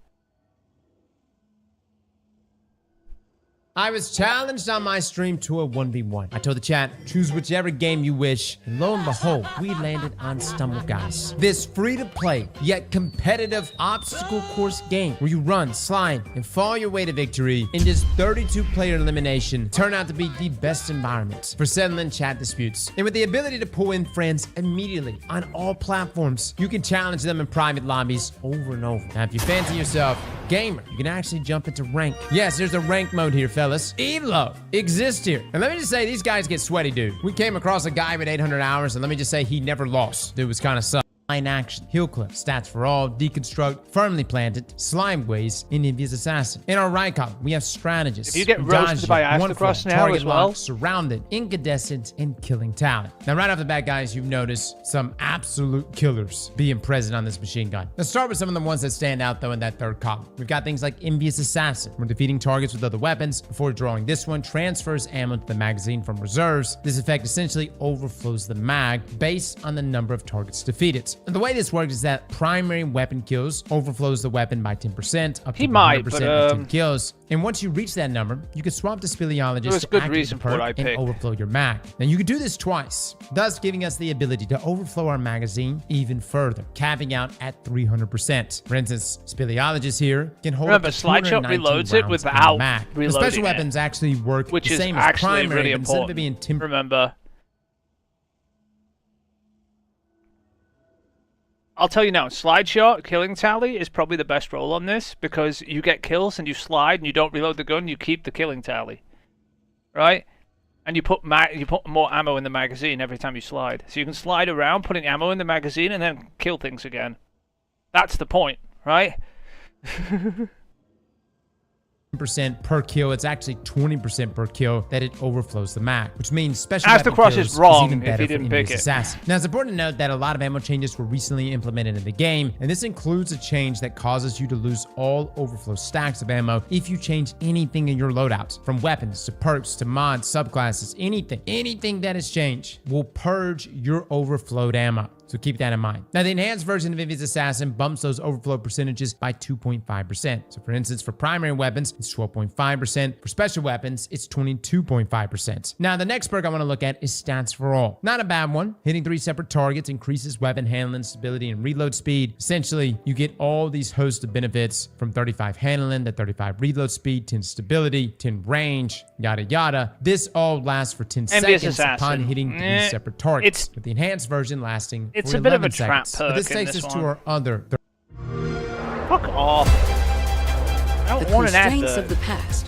I was challenged on my stream to a 1v1. I told the chat, choose whichever game you wish, and lo and behold, we landed on Stumble Guys. This free-to-play, yet competitive obstacle course game where you run, slide, and fall your way to victory in this 32-player elimination turned out to be the best environment for settling chat disputes. And with the ability to pull in friends immediately on all platforms, you can challenge them in private lobbies over and over. Now, if you fancy yourself gamer, you can actually jump into rank. Yes, there's a rank mode here, fellas. Elo exists here. And let me just say, these guys get sweaty, dude. We came across a guy with 800 hours, and let me just say, he never lost. Dude was kind of suck. Line action, heel clip, stats for all, deconstruct, firmly planted, slime ways, and envious assassin. In our right column, we have strategists. If you get roasted by Astacross now as well. Surrounded, incandescent, and killing talent. Now, right off the bat, guys, you've noticed some absolute killers being present on this machine gun. Let's start with some of the ones that stand out, though, in that third column. We've got things like envious assassin. We're defeating targets with other weapons before drawing. This one transfers ammo to the magazine from reserves. This effect essentially overflows the mag based on the number of targets defeated. And the way this works is that primary weapon kills overflows the weapon by 10%, up to 100% of 10 kills. And once you reach that number, you can swap to Speleologist to activate the perk and overflow your mag. Now you can do this twice, thus giving us the ability to overflow our magazine even further, capping out at 300%. For instance, Speleologist here can hold up to Slideshot reloads it without reloading. The special weapons actually work which the same is as primary, really but instead of it being remember. I'll tell you now, slide shot, killing tally is probably the best roll on this because you get kills and you slide and you don't reload the gun, you keep the killing tally. Right? And you put more ammo in the magazine every time you slide. So you can slide around putting ammo in the magazine and then kill things again. That's the point, right? percent per kill. It's actually 20% per kill that it overflows the mag, which means special As the weapon cross kills is wrong even if better you for didn't enemies pick it. assassin. Now, it's important to note that a lot of ammo changes were recently implemented in the game, and this includes a change that causes you to lose all overflow stacks of ammo if you change anything in your loadouts, from weapons to perks to mods, subclasses, anything that has changed will purge your overflowed ammo. So keep that in mind. Now, the enhanced version of Vivi's Assassin bumps those overflow percentages by 2.5%. So for instance, for primary weapons, it's 12.5%. For special weapons, it's 22.5%. Now, the next perk I want to look at is Stats for All. Not a bad one. Hitting 3 separate targets increases weapon handling, stability, and reload speed. Essentially, you get all these host of benefits from 35 handling to 35 reload speed, 10 stability, 10 range, yada yada. This all lasts for 10 Envious seconds Assassin. upon hitting 3 separate targets, It's- with the enhanced version lasting It's for a bit of a 11 trap seconds. But this perk in takes this us to one. our other Fuck off. I The don't want an constraints advert. of the past.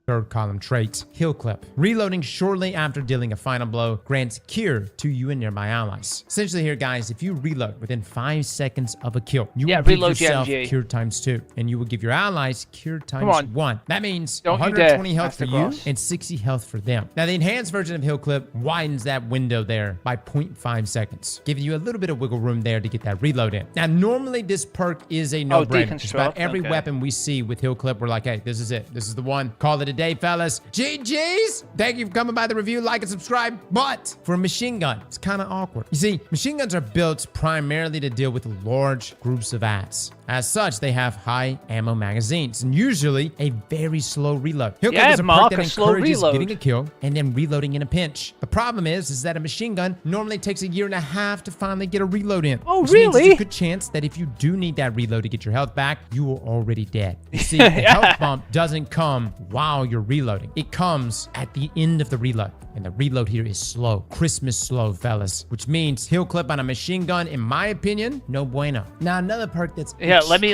third column trait, Heal Clip. Reloading shortly after dealing a final blow grants cure to you and nearby allies. Essentially here, guys, if you reload within 5 seconds of a kill, you Yeah, will give reload your yourself MG. cure times 2, and you will give your allies cure times on. 1. That means Don't you 120 dare, health for you Mastercross. and 60 health for them. Now, the enhanced version of Heal Clip widens that window there by 0.5 seconds, giving you a little bit of wiggle room there to get that reload in. Now, normally this perk is a no-brainer. Just about deconstruct, every okay. weapon we see with Heal Clip, we're like, hey, this is it. This is the one. Call it a day, fellas. GG's! Thank you for coming by the review. Like and subscribe. But for a machine gun, it's kind of awkward. You see, machine guns are built primarily to deal with large groups of ads. As such, they have high ammo magazines and usually a very slow reload. Heal Clip Yeah, is a Mark, perk that a slow encourages reload. getting a kill and then reloading in a pinch. The problem is that a machine gun normally takes a year and a half to finally get a reload in. Oh, which means really? there's a good chance that if you do need that reload to get your health back, you are already dead. You see, the health bump doesn't come while you're reloading. It comes at the end of the reload. And the reload here is slow. Christmas slow, fellas. Which means Heal Clip on a machine gun, in my opinion, no bueno. Now, another perk that's Yeah, let me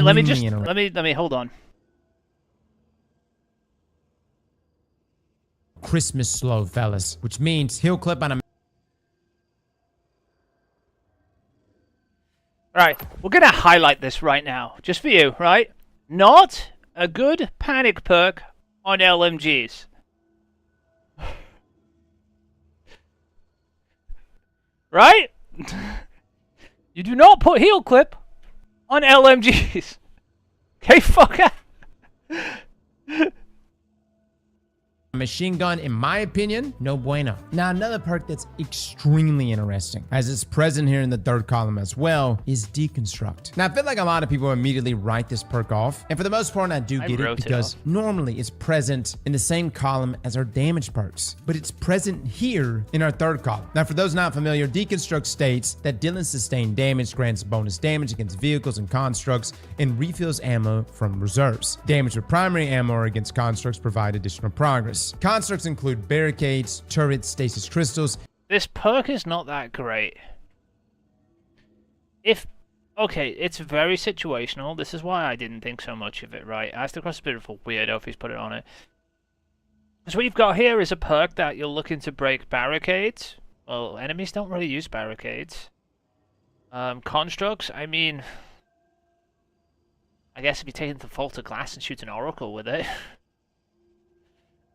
hold on. Christmas slow, fellas. Which means Heal Clip on a Right, we're gonna highlight this right now, just for you, right? Not a good panic perk on LMGs. Right? You do not put Heal Clip on LMGs. Okay, fucker. machine gun, in my opinion, no bueno. Now, another perk that's extremely interesting, as it's present here in the third column as well, is Deconstruct. Now, I feel like a lot of people immediately write this perk off, and for the most part, I do get it wrote it because off. normally it's present in the same column as our damage perks, but it's present here in our third column. Now, for those not familiar, Deconstruct states that dealing sustained damage grants bonus damage against vehicles and constructs and refills ammo from reserves. Damage with primary ammo or against constructs provide additional progress. Constructs include barricades, turrets, stasis crystals. This perk is not that great. Okay, it's very situational. This is why I didn't think so much of it, right? Astacross is a bit of a weirdo if he's put it on it. So what you've got here is a perk that you're looking to break barricades. Well, enemies don't really use barricades. Constructs, I mean... I guess if you take it to fault of glass and shoot an oracle with it.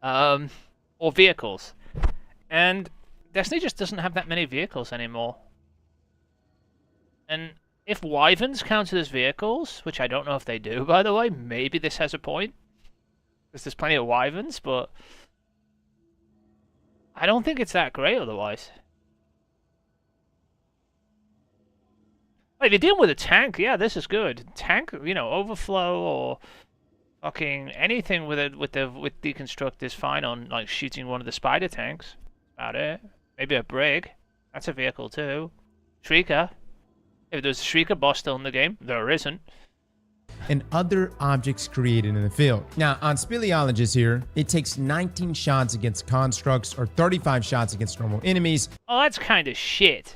Or vehicles. And Destiny just doesn't have that many vehicles anymore. And if wyverns counted as vehicles, which I don't know if they do, by the way, maybe this has a point. Because there's plenty of wyverns, but... I don't think it's that great otherwise. Like, if you're dealing with a tank, yeah, this is good. Tank, you know, overflow or fucking anything with deconstruct is fine on like shooting one of the spider tanks. About it. Maybe a brig. That's a vehicle too. Shrieker. If there's a Shrieker boss still in the game, there isn't. And other objects created in the field. Now, on Speleologist here, it takes 19 shots against constructs or 35 shots against normal enemies. Oh, that's kind of shit.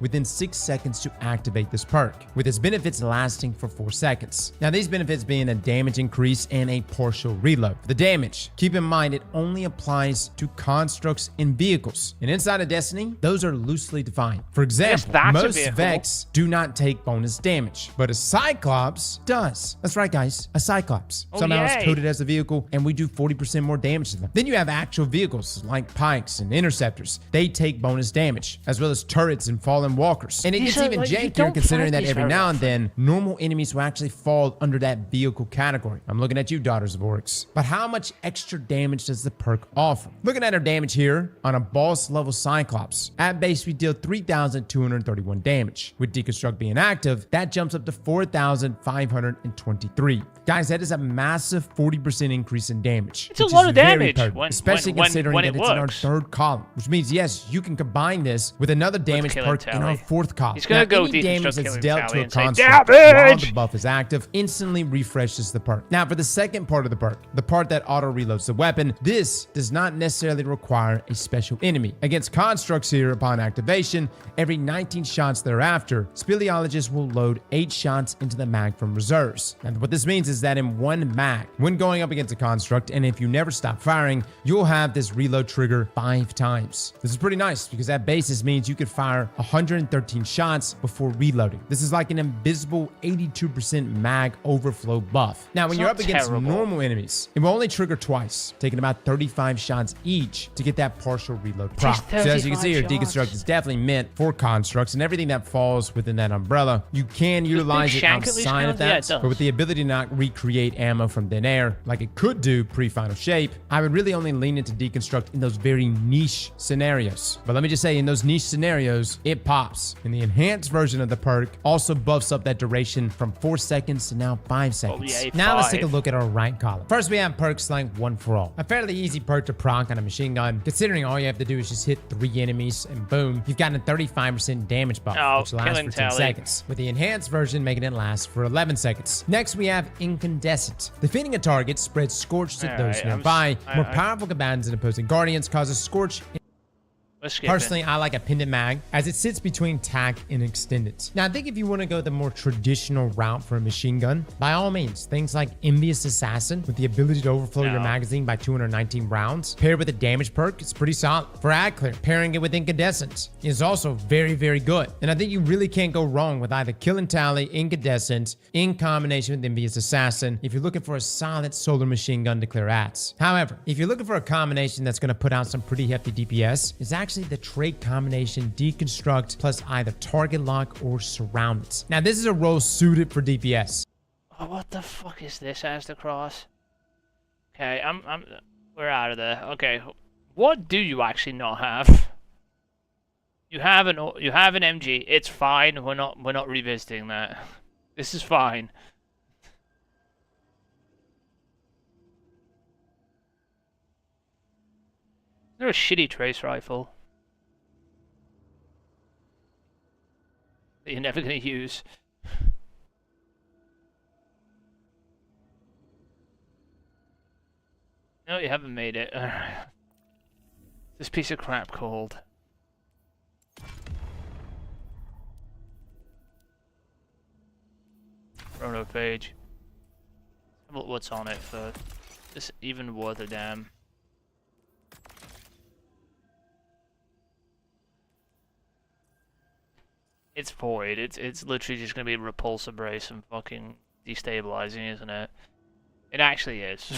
within 6 seconds to activate this perk, with its benefits lasting for 4 seconds. Now, these benefits being a damage increase and a partial reload. For the damage, keep in mind it only applies to constructs and vehicles, and inside of Destiny, those are loosely defined. For example, that's a most vehicle. Vex do not take bonus damage, but a Cyclops does. That's right, guys, a Cyclops. Oh, Somehow it's yay. coded as a vehicle, and we do 40% more damage to them. Then you have actual vehicles like Pikes and Interceptors. They take bonus damage, as well as turrets and fallen walkers. And it These gets are, even like, you jankier don't considering find that these every very now and often. then, normal enemies will actually fall under that vehicle category. I'm looking at you, Daughters of Oryx. But how much extra damage does the perk offer? Looking at our damage here on a boss level Cyclops, at base we deal 3,231 damage. With Deconstruct being active, that jumps up to 4,523. Guys, that is a massive 40% increase in damage. It's a which lot is of very damage potent, when- especially when- considering when that it it's in our works. third column, which means yes, you can combine this with another damage Killing perk in our Tally. fourth column. He's gonna Now, go any Deconstruct damage that's Killing dealt Tally to a and say, construct while "Damage!" the buff is active instantly refreshes the perk. Now, for the second part of the perk, the part that auto reloads the weapon, this does not necessarily require a special enemy. Against constructs here, upon activation, every 19 shots thereafter, Speleologists will load 8 shots into the mag from reserves. And what this means is that in one mag, when going up against a construct, and if you never stop firing, you'll have this reload trigger 5 times. This is pretty nice because that basis means you could fire 113 shots before reloading. This is like an invisible 82% mag overflow buff. Now, when It's you're not up against terrible. normal enemies, it will only trigger twice, taking about 35 shots each to get that partial reload prop. So as you can see here, 35 Deconstruct is definitely meant for constructs and everything that falls within that umbrella. You can utilize it shank at least outside of count? Yeah, that, it does. but with the ability to not recreate ammo from thin air like it could do pre-final shape, I would really only lean into Deconstruct in those very niche scenarios. But let me just say, in those niche scenarios, it pops. And the enhanced version of the perk also buffs up that duration from 4 seconds to now 5 seconds. yay, Now let's take a 5. look at our right column. First, we have perks like One for All. A fairly easy perk to proc on a machine gun, considering all you have to do is just hit 3 enemies and boom, you've gotten a 35% damage buff, Oh, which lasts killing for 10 tally. seconds, with the enhanced version making it last for 11 seconds. Next, we have Incandescent. Defeating a target spreads Scorch to All those right, nearby. I- More powerful combatants and opposing guardians causes Scorch. Let's skip Personally, it. I like a pendant mag as it sits between tac and extended. Now, I think if you want to go the more traditional route for a machine gun, by all means, things like Envious Assassin with the ability to overflow your No. magazine by 219 rounds, paired with a damage perk, it's pretty solid. For Ad Clear, pairing it with Incandescent is also very, very good. And I think you really can't go wrong with either Killing Tally, Incandescent, in combination with Envious Assassin if you're looking for a solid solar machine gun to clear ads. However, if you're looking for a combination that's going to put out some pretty hefty DPS, it's actually the trait combination Deconstruct plus either Target Lock or Surrounded. Now, this is a role suited for DPS. Oh, what the fuck is this as the cross? Okay, we're out of there. Okay, what do you actually not have? You have an MG. It's fine. We're not revisiting that. This is fine. Is there a shitty trace rifle that you're never gonna use? No, you haven't made it. This piece of crap called. Chrono page. Have a look what's on it for this even worth a damn. It's void. It's literally just gonna be repulsor brace and fucking destabilizing, isn't it? It actually is.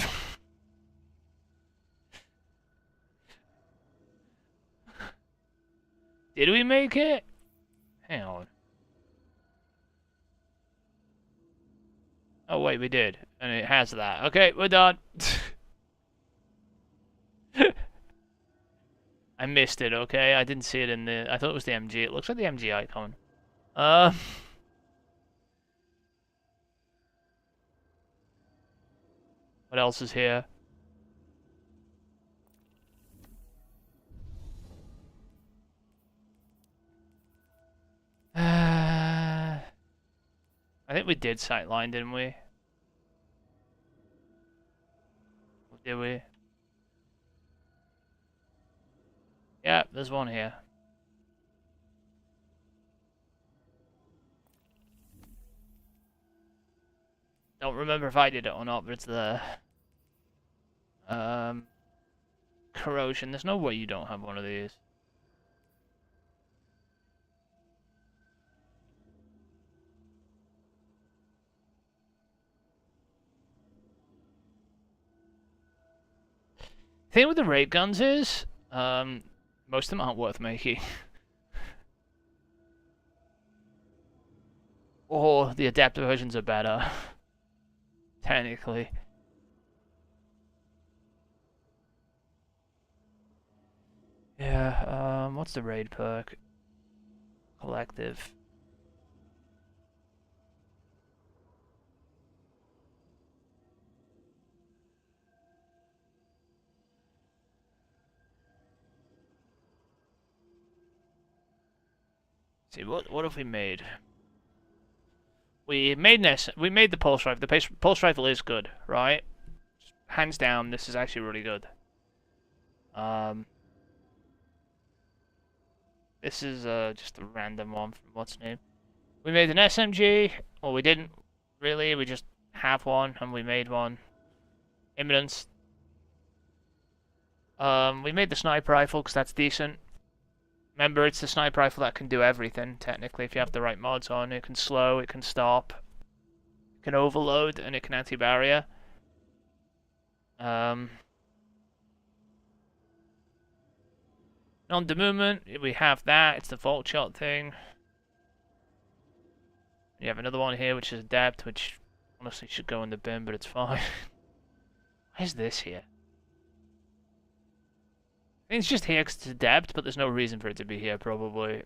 Did we make it? Hang on. Oh wait, we did. And it has that. Okay, we're done. I missed it, okay? I didn't see it in the... I thought it was the MG. It looks like the MG icon. What else is here? I think we did sightline, didn't we? Or did we? Yeah, there's one here. Don't remember if I did it or not, but it's the corrosion. There's no way you don't have one of these. Thing with the raid guns is, most of them aren't worth making. Or the adaptive versions are better. Technically. Yeah, what's the raid perk? Collective. See, what have we made? We made this. We made the pulse rifle. The pulse rifle is good, right? Hands down, this is actually really good. This is just a random one from what's name. We made an SMG. Well, we didn't really. We just have one, and we made one. Imminence. We made the sniper rifle because that's decent. Remember, it's the sniper rifle that can do everything, technically, if you have the right mods on. It can slow, it can stop, it can overload, and it can anti-barrier. On the movement, we have that. It's the vault shot thing. You have another one here, which is Adept, which honestly should go in the bin, but it's fine. Why is this here? I mean, it's just here 'cause it's Adept, but there's no reason for it to be here, probably.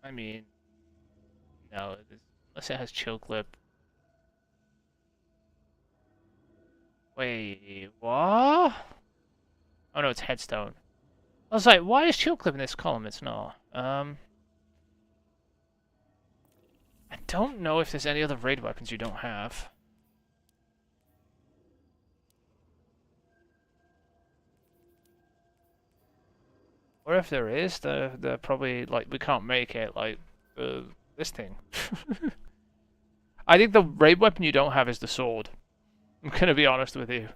I mean, no, unless it has chill clip. Wait, what? Oh no, it's headstone. I was like, why is chill clip in this column? It's not. I don't know if there's any other raid weapons you don't have. Or if there is, they're probably, like, we can't make it, like, this thing. I think the raid weapon you don't have is the sword. I'm gonna be honest with you.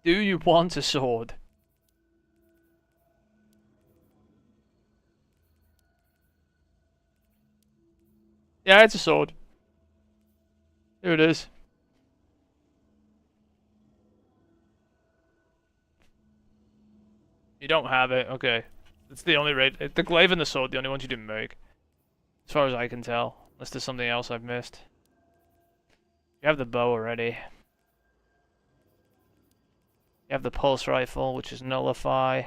Do you want a sword? Yeah, it's a sword. Here it is. You don't have it, okay. It's the only raid. The glaive and the sword, the only ones you didn't make. As far as I can tell. Unless there's something else I've missed. You have the bow already. You have the pulse rifle, which is nullify.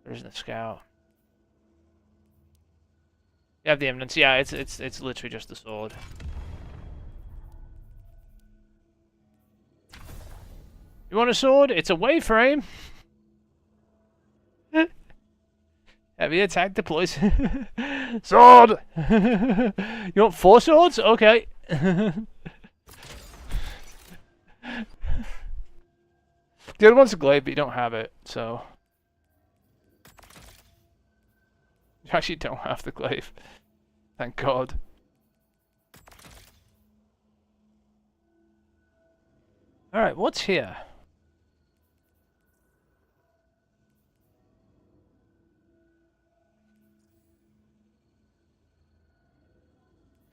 There isn't a scout. You have the eminence. Yeah, it's literally just the sword. You want a sword? It's a wayframe. Heavy attack deploys. Sword! You want 4 swords? Okay. The other one's a glaive, but you don't have it, so. You actually don't have the glaive. Thank God. Alright, what's here?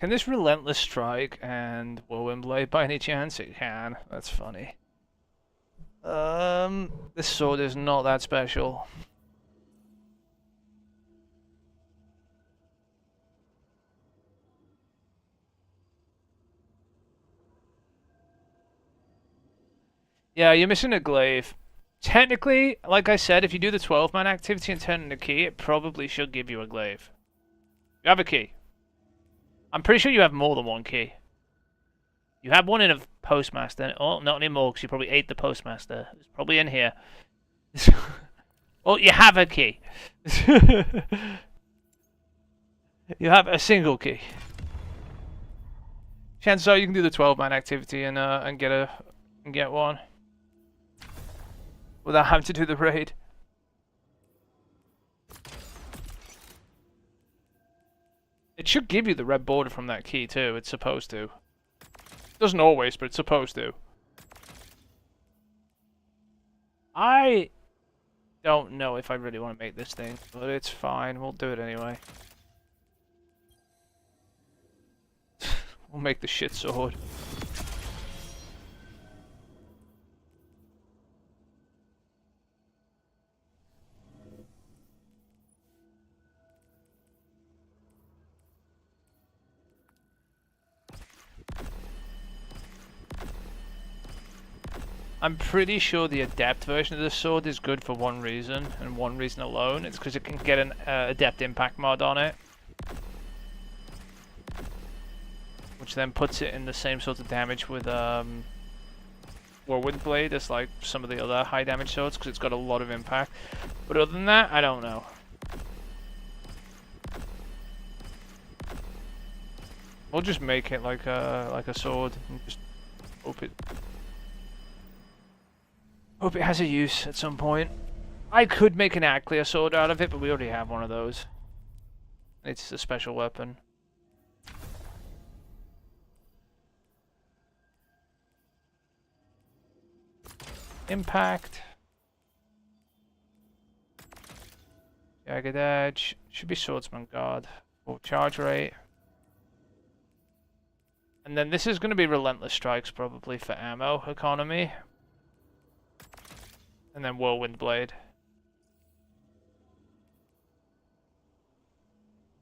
Can this Relentless Strike and Whirlwind Blade by any chance? It can. That's funny. This sword is not that special. Yeah, you're missing a glaive. Technically, like I said, if you do the 12-man activity and turn in a key, it probably should give you a glaive. You have a key. I'm pretty sure you have more than one key. You have one in a postmaster. Oh, not anymore, because you probably ate the postmaster. It's probably in here. Oh, you have a key. You have a single key. Chances are you can do the 12-man activity and get one without having to do the raid. should give you the red border from that key too. It's supposed to. Doesn't always, but it's supposed to. I don't know if I really want to make this thing, but it's fine. We'll do it anyway. We'll make the shit sword. I'm pretty sure the Adept version of the sword is good for one reason, and one reason alone. It's because it can get an Adept impact mod on it. Which then puts it in the same sort of damage with Whirlwind Blade as like some of the other high damage swords, because it's got a lot of impact. But other than that, I don't know. We'll just make it like a sword and just hope it has a use at some point. I could make an Aclear sword out of it, but we already have one of those. It's a special weapon. Impact. Jagged Edge. Should be Swordsman Guard. Or charge rate. And then this is going to be Relentless Strikes probably for ammo economy. And then Whirlwind Blade.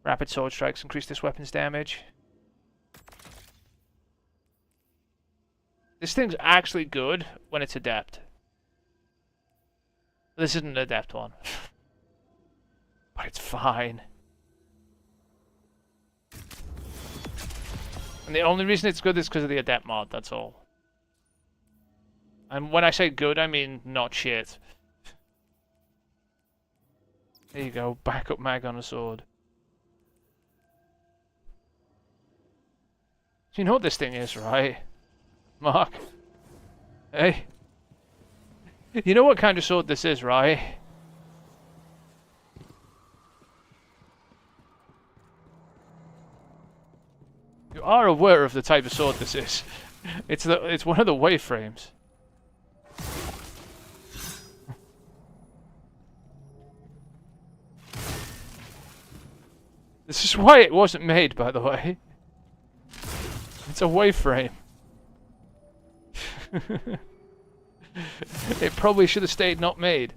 Rapid Sword Strikes increase this weapon's damage. This thing's actually good when it's Adept. This isn't an Adept one. But it's fine. And the only reason it's good is because of the Adept mod, that's all. And when I say good, I mean not shit. There you go, backup mag on a sword. So you know what this thing is, right? Mark? Hey? You know what kind of sword this is, right? You are aware of the type of sword this is. It's one of the Waveframes. This is why it wasn't made, by the way. It's a Waveframe. It probably should have stayed not made.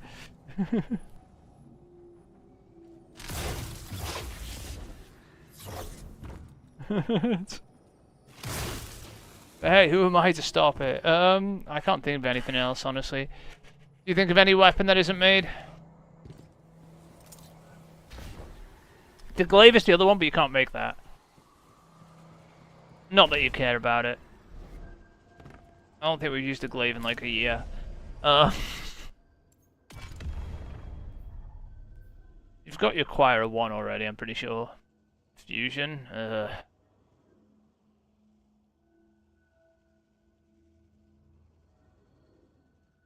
Hey, who am I to stop it? I can't think of anything else, honestly. Do you think of any weapon that isn't made? The glaive is the other one, but you can't make that. Not that you care about it. I don't think we've used a glaive in like a year. You've got your Choir of 1 already, I'm pretty sure. Fusion?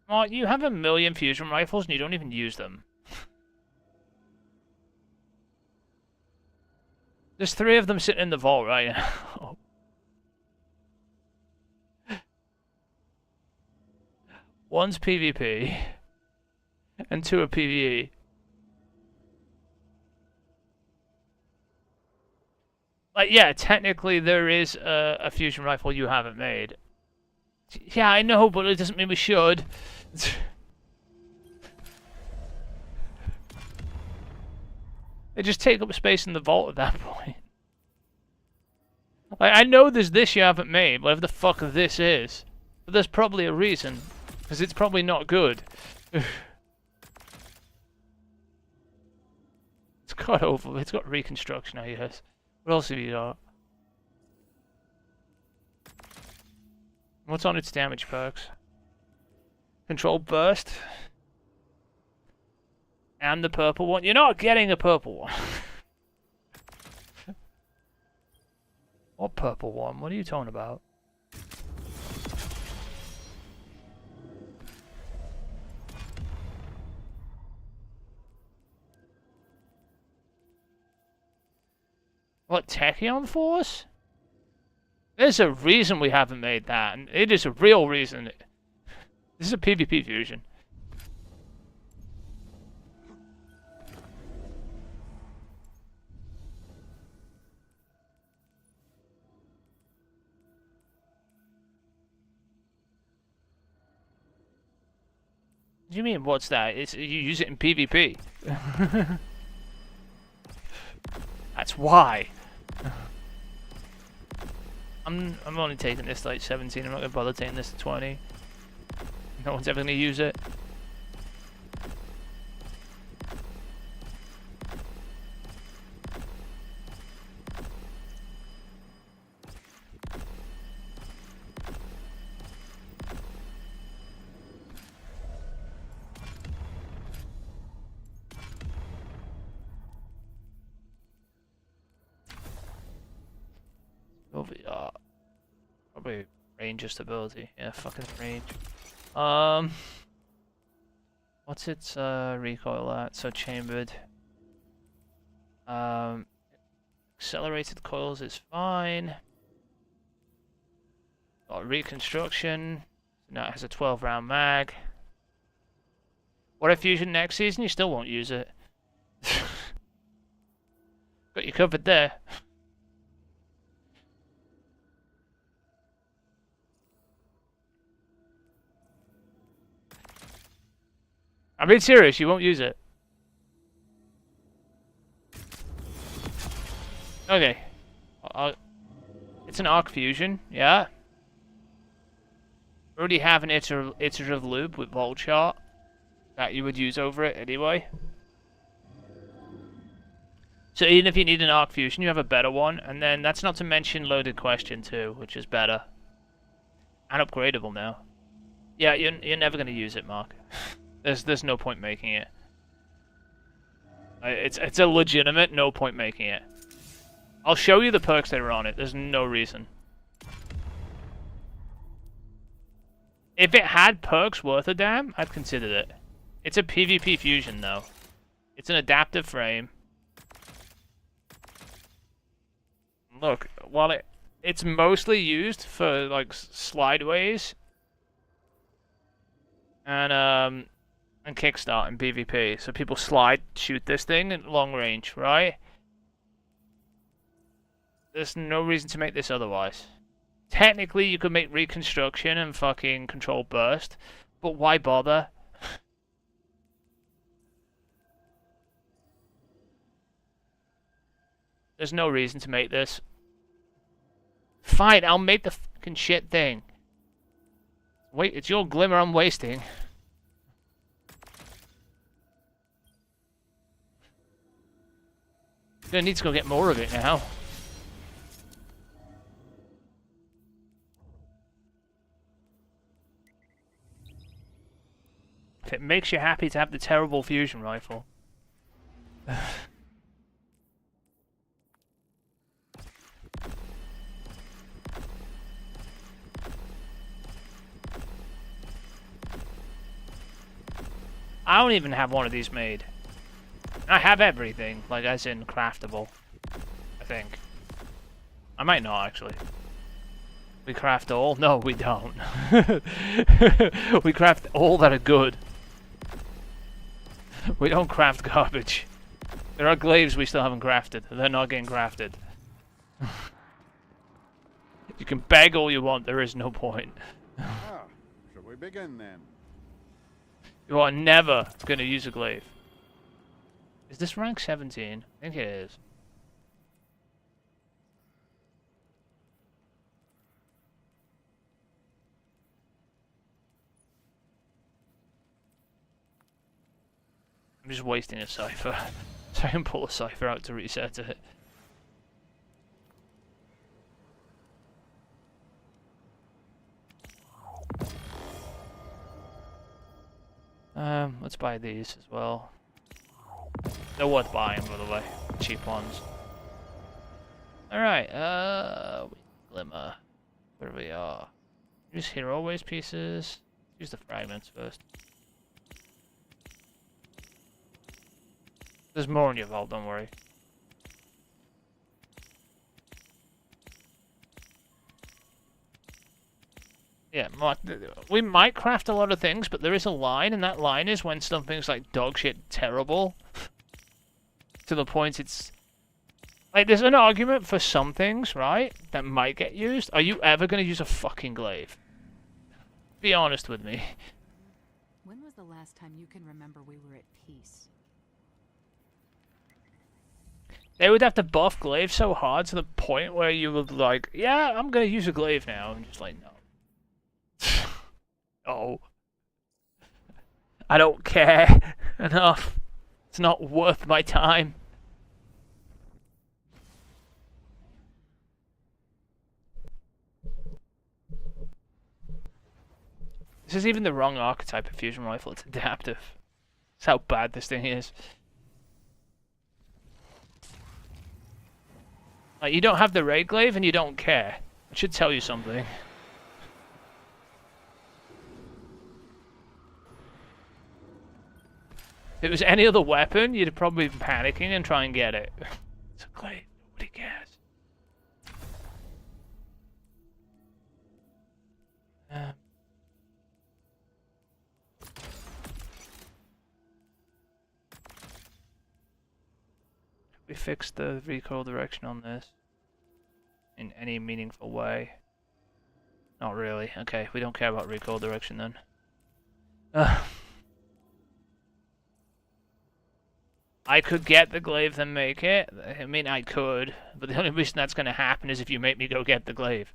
Mark, you have 1,000,000 fusion rifles and you don't even use them. There's 3 of them sitting in the vault right now. One's PvP, and 2 are PvE. Like, yeah, technically there is a fusion rifle you haven't made. Yeah, I know, but it doesn't mean we should. They just take up space in the vault at that point. Like, I know there's this you haven't made, whatever the fuck this is. But there's probably a reason. Because it's probably not good. It's got reconstruction, I guess. What else have you got? What's on its damage perks? Control burst. And the purple one. You're not getting a purple one. What purple one? What are you talking about? What, Tachyon Force? There's a reason we haven't made that, and it is a real reason. This is a PvP fusion. What do you mean, what's that? You use it in PvP. That's why. I'm only taking this to like 17. I'm not gonna bother taking this to 20. No one's ever gonna use it. Probably range of stability. Yeah, fucking range. What's its recoil at? So chambered. Accelerated coils is fine. Got reconstruction. Now it has a 12-round mag. What if fusion next season? You still won't use it. Got you covered there. I'm being serious, you won't use it. Okay. It's an arc fusion, yeah. Already have an iterative loop with Volt Chart that you would use over it anyway. So even if you need an arc fusion, you have a better one, and then that's not to mention Loaded Question too, which is better. And upgradable now. Yeah, you're never going to use it, Mark. There's no point making it. It's a legitimate no point making it. I'll show you the perks that are on it. There's no reason. If it had perks worth a damn, I'd consider it. It's a PvP fusion though. It's an adaptive frame. Look, while it's mostly used for like slideways and kickstart in PvP, so people shoot this thing at long range, right? There's no reason to make this otherwise. Technically, you could make reconstruction and fucking control burst, but why bother? There's no reason to make this. Fine, I'll make the fucking shit thing. Wait, it's your glimmer I'm wasting. Gonna need to go get more of it now. If it makes you happy to have the terrible fusion rifle. I don't even have one of these made. I have everything, like as in craftable, I think. I might not, actually. We craft all? No, we don't. We craft all that are good. We don't craft garbage. There are glaives we still haven't crafted. They're not getting crafted. You can beg all you want, there is no point. Ah, shall we begin then? You are never going to use a glaive. Is this rank 17? I think it is. I'm just wasting a cipher. So I can pull a cipher out to reset it. Let's buy these as well. They're worth buying, by the way. Cheap ones. Alright, Glimmer. Where we are. Use hero waste pieces. Use the fragments first. There's more in your vault, don't worry. Yeah, Mark, we might craft a lot of things, but there is a line, and that line is when something's like dog shit terrible. To the point it's... Like, there's an argument for some things, right, that might get used. Are you ever going to use a fucking glaive? Be honest with me. When was the last time you can remember we were at peace? They would have to buff glaive so hard to the point where you would like, yeah, I'm going to use a glaive now. And just like, no. Oh. I don't care enough. It's not worth my time. This is even the wrong archetype of fusion rifle. It's adaptive. That's how bad this thing is. Like, you don't have the raid glaive and you don't care. It should tell you something. If it was any other weapon, you'd probably be panicking and try and get it. It's a glaive. Nobody cares. We fixed the recoil direction on this in any meaningful way. Not really. Okay, we don't care about recoil direction then. I could get the glaive and make it. I mean, I could, but the only reason that's going to happen is if you make me go get the glaive.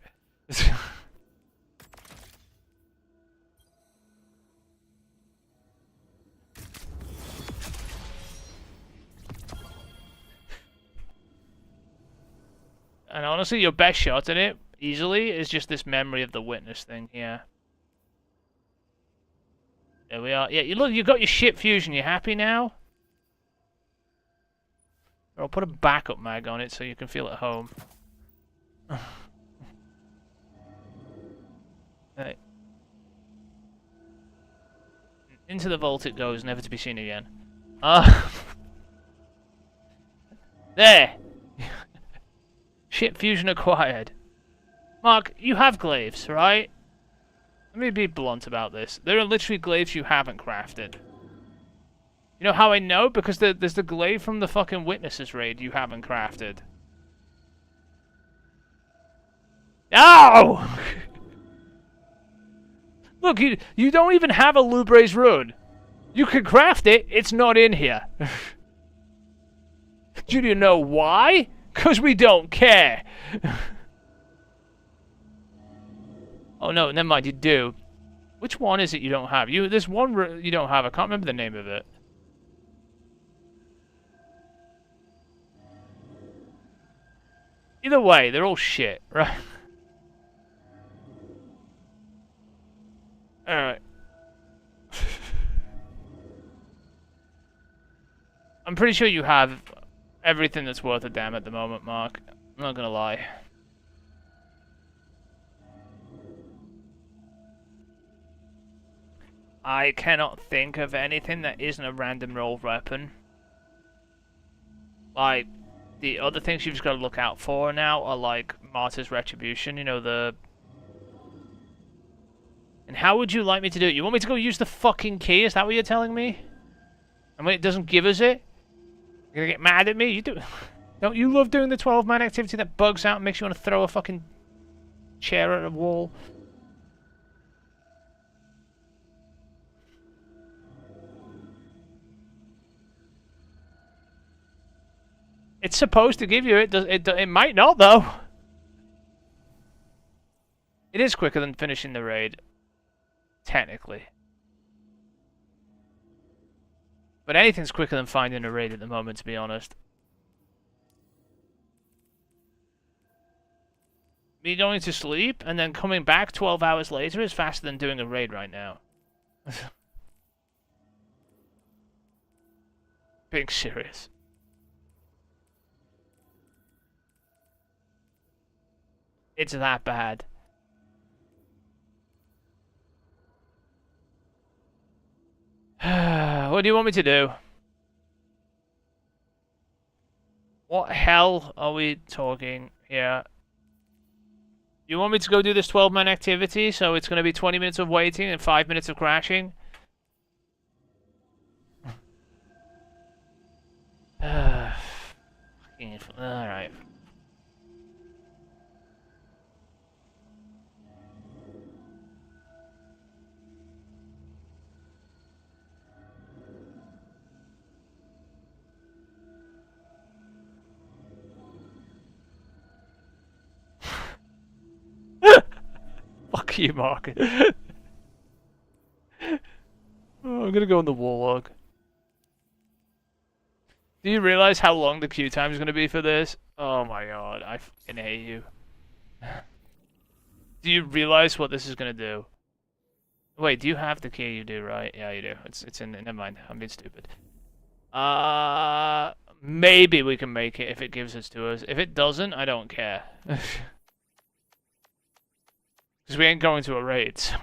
And honestly, your best shot at it, easily, is just this memory of the witness thing here. There we are. Yeah, you look, you got your shit fusion. You happy now? Or I'll put a backup mag on it so you can feel at home. Right. Into the vault it goes, never to be seen again. There! Shit fusion acquired. Mark, you have glaives, right? Let me be blunt about this. There are literally glaives you haven't crafted. You know how I know? Because there's the glaive from the fucking Witnesses raid you haven't crafted. Ow! Look, you don't even have a Lubre's rune. You can craft it, it's not in here. Do you know why? Because we don't care. Oh no, never mind, you do. Which one is it you don't have? There's one you don't have, I can't remember the name of it. Either way, they're all shit, right? Alright. I'm pretty sure you have everything that's worth a damn at the moment, Mark. I'm not gonna lie. I cannot think of anything that isn't a random roll weapon. Like, the other things you've just got to look out for now are like Martyr's Retribution, you know, the... And how would you like me to do it? You want me to go use the fucking key? Is that what you're telling me? And when it doesn't give us it, you're gonna get mad at me? You do... Don't you love doing the 12-man activity that bugs out and makes you want to throw a fucking chair at a wall? It's supposed to give you it. It might not, though. It is quicker than finishing the raid. Technically. But anything's quicker than finding a raid at the moment, to be honest. Me going to sleep and then coming back 12 hours later is faster than doing a raid right now. Being serious. It's that bad. What do you want me to do? What hell are we talking here? You want me to go do this 12-man activity, so it's going to be 20 minutes of waiting and 5 minutes of crashing? Alright. Fuck you, Mark. Oh, I'm gonna go on the wall log. Do you realize how long the queue time is gonna be for this? Oh my god, I fucking hate you. Do you realize what this is gonna do? Wait, do you have the key? You do, right? Yeah, you do. It's in. Never mind. I'm being stupid. Maybe we can make it if it gives it to us. If it doesn't, I don't care. Because we ain't going to a raid, so...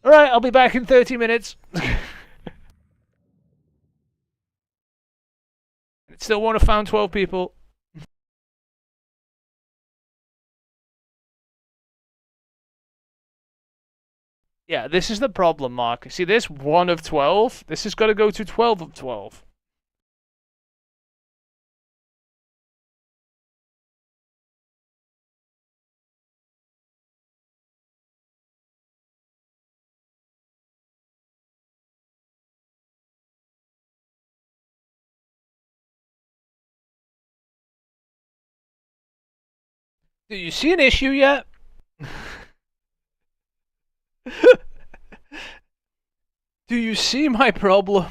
Alright, I'll be back in 30 minutes. Still want to found 12 people. Yeah, this is the problem, Mark. See, this 1 of 12, this has got to go to 12 of 12. Do you see an issue yet? Do you see my problem?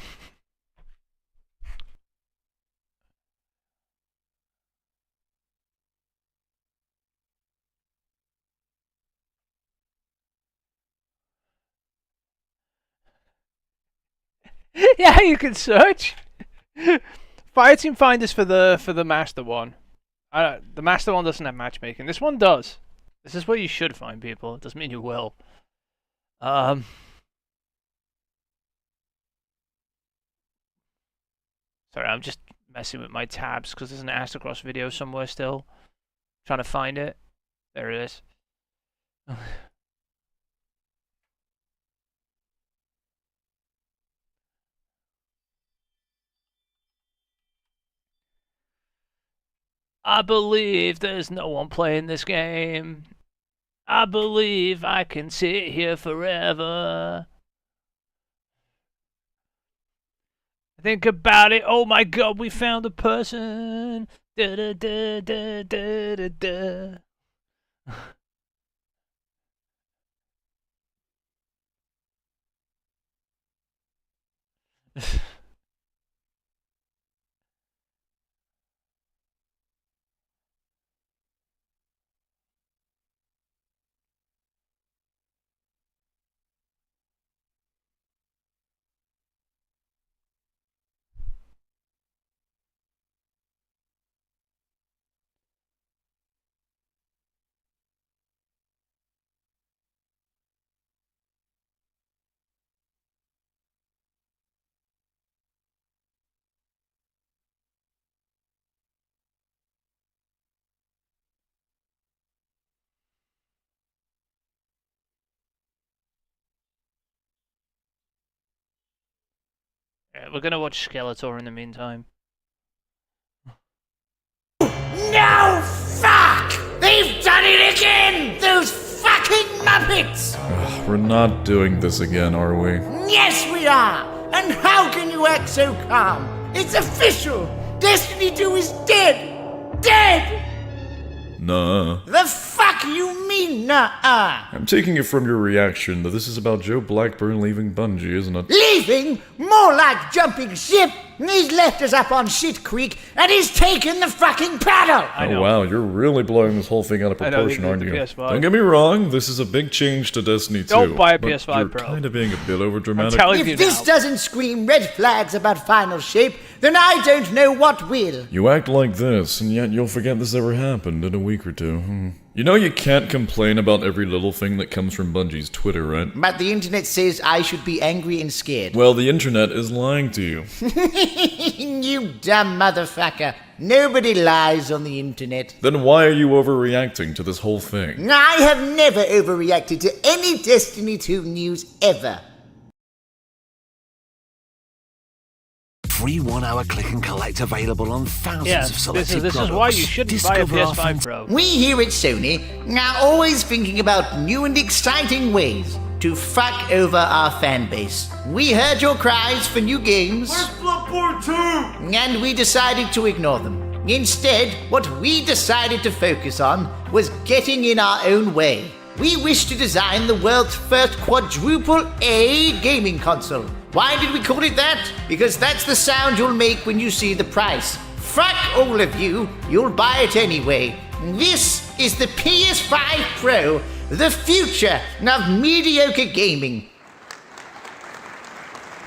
Yeah, you can search. Fireteam Finders for the master one. The master one doesn't have matchmaking. This one does. This is where you should find people. It doesn't mean you will. Sorry, I'm just messing with my tabs because there's an Astacross video somewhere still. Trying to find it. There it is. I believe there's no one playing this game. I believe I can sit here forever. Think about it. Oh my god, we found a person. Da da da da da da da. Yeah, we're gonna watch Skeletor in the meantime. No! Fuck! They've done it again! Those fucking Muppets! We're not doing this again, are we? Yes, we are! And how can you act so calm? It's official! Destiny 2 is dead! Dead! Nah. The fuck you mean, nuh-uh? I'm taking it from your reaction that this is about Joe Blackburn leaving Bungie, isn't it? Leaving? More like jumping ship! He's left us up on Shit Creek, and he's taken the fucking paddle! Oh wow, you're really blowing this whole thing out of proportion, aren't you? Don't get me wrong, this is a big change to Destiny 2. Don't buy a but PS5 you're Pro. kind of being a bit overdramatic. I'm telling you If this now. doesn't scream red flags about Final Shape, then I don't know what will. You act like this, and yet you'll forget this ever happened in a week or two. You know you can't complain about every little thing that comes from Bungie's Twitter, right? But the internet says I should be angry and scared. Well, the internet is lying to you. You dumb motherfucker. Nobody lies on the internet. Then why are you overreacting to this whole thing? I have never overreacted to any Destiny 2 news ever. Free 1 hour click and collect available on thousands of selected this is why you shouldn't buy a PS5 Pro. We here at Sony are always thinking about new and exciting ways to fuck over our fan base. We heard your cries for new games. Where's Bloodborne 2? And we decided to ignore them. Instead, what we decided to focus on was getting in our own way. We wish to design the world's first quadruple A gaming console. Why did we call it that? Because that's the sound you'll make when you see the price. Fuck all of you, you'll buy it anyway. This is the PS5 Pro, the future of mediocre gaming.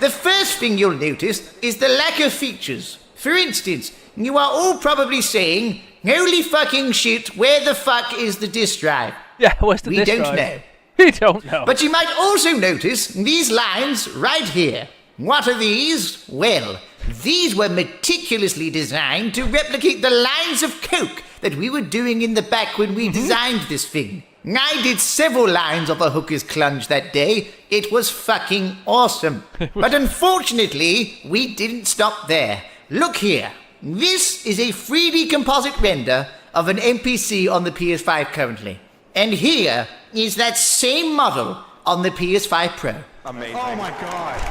The first thing you'll notice is the lack of features. For instance, you are all probably saying, holy fucking shit, where the fuck is the disk drive? Yeah, what's the We disk don't drive? know. We don't know. But you might also notice these lines right here. What are these? Well, these were meticulously designed to replicate the lines of coke that we were doing in the back when we designed this thing. I did several lines of a hooker's clunge that day. It was fucking awesome. But unfortunately, we didn't stop there. Look here. This is a 3D composite render of an NPC on the PS5 currently. And here is that same model on the PS5 Pro. Amazing. Oh my god.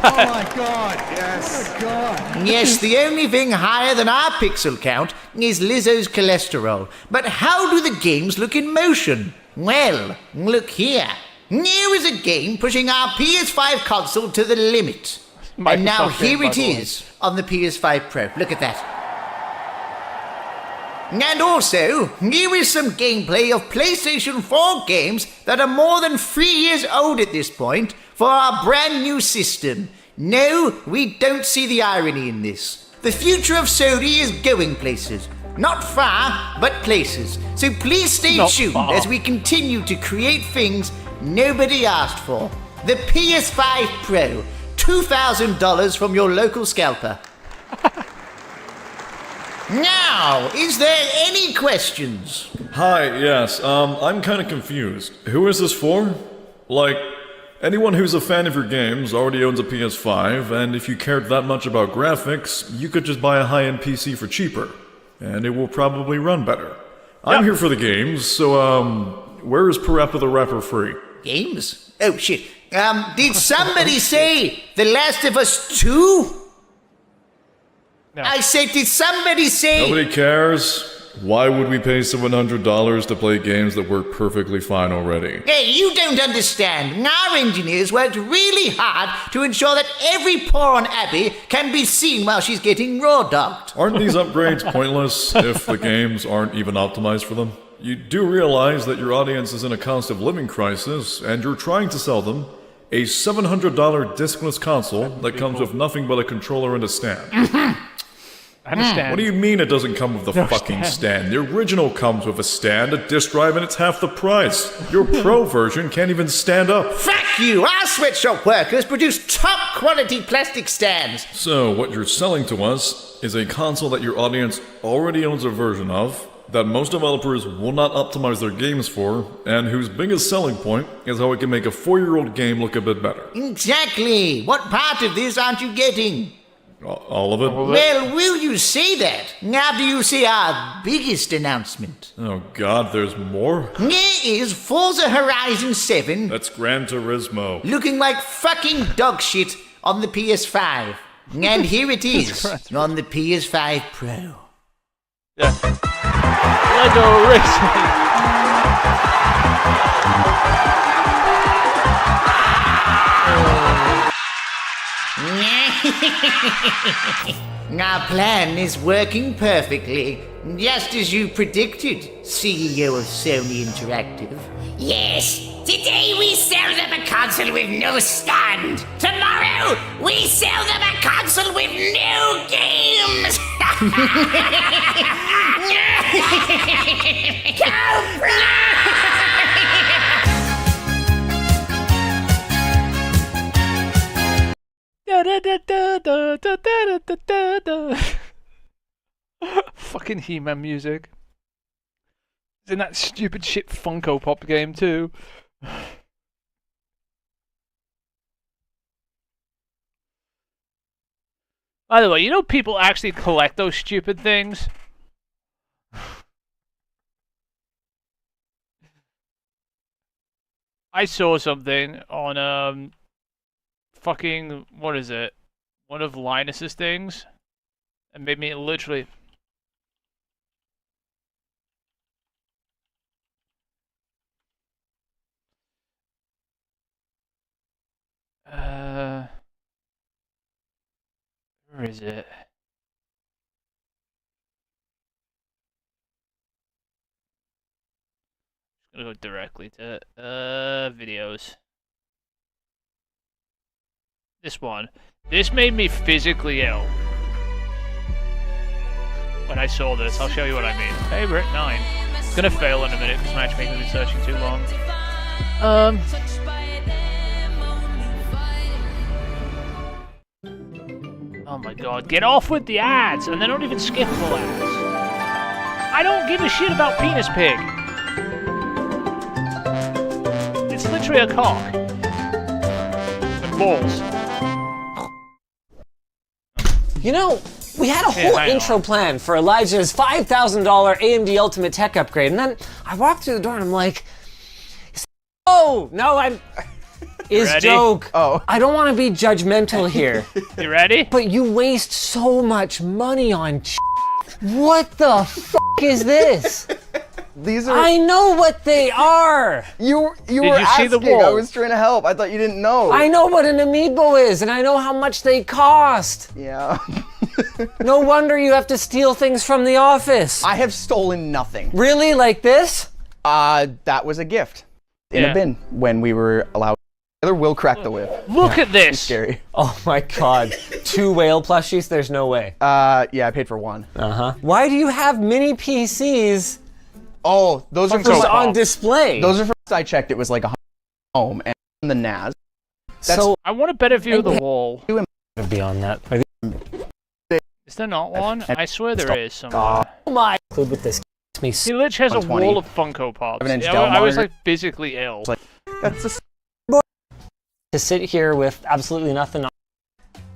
Oh my god. Yes. Good god. Yes, the only thing higher than our pixel count is Lizzo's cholesterol. But how do the games look in motion? Well, look here. Here is a game pushing our PS5 console to the limit. And now Microsoft game, here by it the way. is on the PS5 Pro. Look at that. And also, here is some gameplay of PlayStation 4 games that are more than 3 years old at this point for our brand new system. No, we don't see the irony in this. The future of Sony is going places. Not far, but places. So please stay Not tuned far. as we continue to create things nobody asked for. The PS5 Pro, $2,000 from your local scalper. Now, is there any questions? Hi, yes, I'm kind of confused. Who is this for? Like, anyone who's a fan of your games already owns a PS5, and if you cared that much about graphics, you could just buy a high-end PC for cheaper, and it will probably run better. I'm here for the games, so, where is Parappa the Rapper free? Games? Oh, shit. Did somebody say The Last of Us 2? No. I said, did somebody say... Nobody cares. Why would we pay $700 to play games that work perfectly fine already? Hey, you don't understand. Our engineers worked really hard to ensure that every pore on Abby can be seen while she's getting raw-dogged. Aren't these upgrades pointless if the games aren't even optimized for them? You do realize that your audience is in a cost of living crisis, and you're trying to sell them a $700 discless console that comes with nothing but a controller and a stand. I understand. What do you mean it doesn't come with a No fucking stand. stand? The original comes with a stand, a disc drive, and it's half the price. Your Pro version can't even stand up. Fuck you! Our sweatshop workers produce top-quality plastic stands. So, what you're selling to us is a console that your audience already owns a version of, that most developers will not optimize their games for, and whose biggest selling point is how it can make a 4-year-old game look a bit better. Exactly. What part of this aren't you getting? All of it? Well, will you say that after you see our biggest announcement? Oh god, there's more? Here is Forza Horizon 7 That's Gran Turismo. looking like fucking dog shit on the PS5. And here it is on the PS5 Pro. Lego Racing. Our plan is working perfectly, just as you predicted, CEO of Sony Interactive. Yes, today we sell them a console with no stand. Tomorrow we sell them a console with no games. Fucking He-Man music. It's in that stupid shit Funko Pop game too. By the way, you know people actually collect those stupid things? I saw something on fucking, what is it? One of Linus's things. And made me literally... Where is it? I'm gonna go directly to videos. This one. This made me physically ill. When I saw this, I'll show you what I mean. Favorite 9. It's gonna fail in a minute because matchmaking will be searching too long. Oh my god, get off with the ads! And they don't even skip full ads. I don't give a shit about Penis Pig! It's literally a cock. And balls. You know, we had a whole intro plan for Elijah's $5,000 AMD Ultimate Tech upgrade, and then I walked through the door and I'm like, oh, no, I'm... Is joke. Oh. I don't want to be judgmental here. You ready? But you waste so much money on What the f is this? These are... I know what they are! You were you asking. see the wall? I was trying to help. I thought you didn't know. I know what an amiibo is, and I know how much they cost. Yeah. No wonder you have to steal things from the office. I have stolen nothing. Really? Like this? That was a gift. In a bin when we were allowed. Will crack the whip. Look at this! It's scary. Oh my god. 2 whale plushies? There's no way. Yeah, I paid for 1. Why do you have mini PCs? Oh, those are just on display? Those are first I checked. It was like a home and the NAS. So I want a better view of the wall. be on that. Is there not one? I swear there is somewhere. Oh my! Include with this. He literally has a 120. wall of Funko Pops. 7-inch Yeah, Dell I was monitor. like physically ill. That's a... To sit here with absolutely nothing on.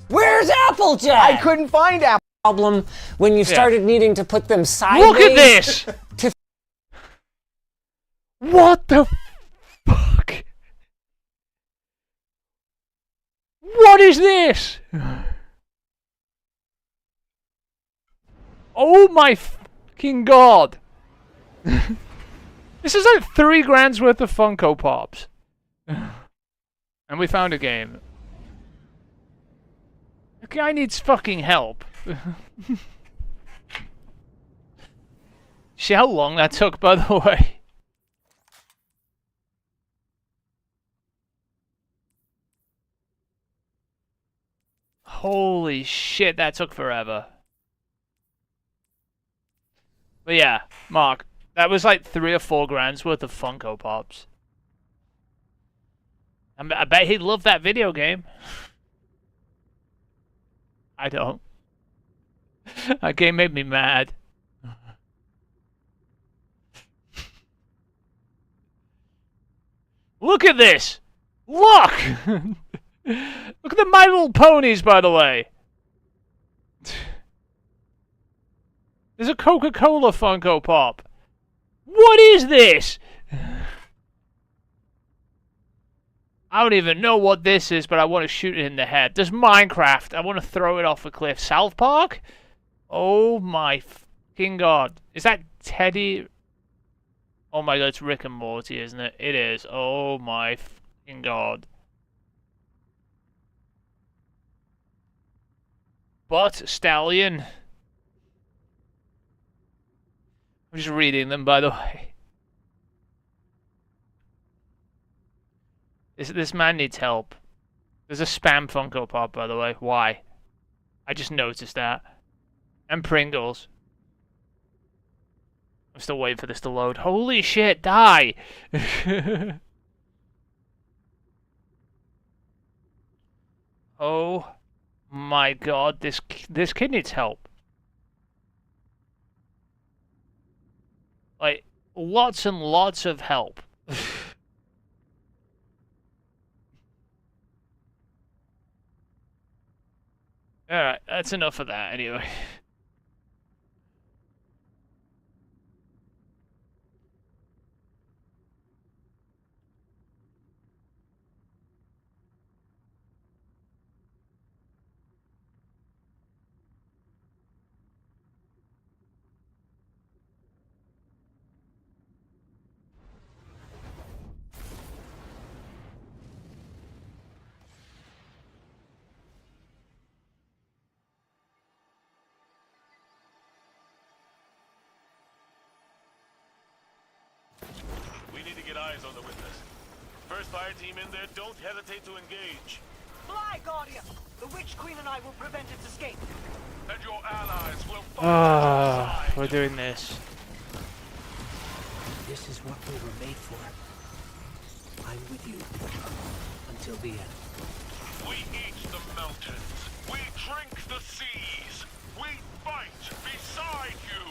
Where's Applejack? I couldn't find Apple. Problem when you started needing to put them sideways. Look at this! What the fuck? What is this? Oh my fucking god! This is like 3 grand's worth of Funko Pops. And we found a game. The guy needs fucking help. See how long that took, by the way? Holy shit, that took forever. But yeah, Mark, that was like 3 or 4 grand's worth of Funko Pops. I bet he'd love that video game. I don't. That game made me mad. Look at this! Look! Look at the My Little Ponies, by the way. There's a Coca-Cola Funko Pop. What is this? I don't even know what this is, but I want to shoot it in the head. There's Minecraft. I want to throw it off a cliff. South Park? Oh my fucking god. Is that Teddy? Oh my god, it's Rick and Morty, isn't it? It is. Oh my fucking god. But Stallion. I'm just reading them, by the way. This man needs help. There's a spam Funko Pop, by the way. Why? I just noticed that. And Pringles. I'm still waiting for this to load. Holy shit, die! Oh my god, this kid needs help. Like, lots and lots of help. Alright, that's enough of that anyway. We need to get eyes on the witness. First fire team in there, don't hesitate to engage. Fly, Guardian! The Witch Queen and I will prevent its escape. And your allies will fight We're doing this. This is what we were made for. I'm with you. Until the end. We eat the mountains. We drink the seas. We fight beside you.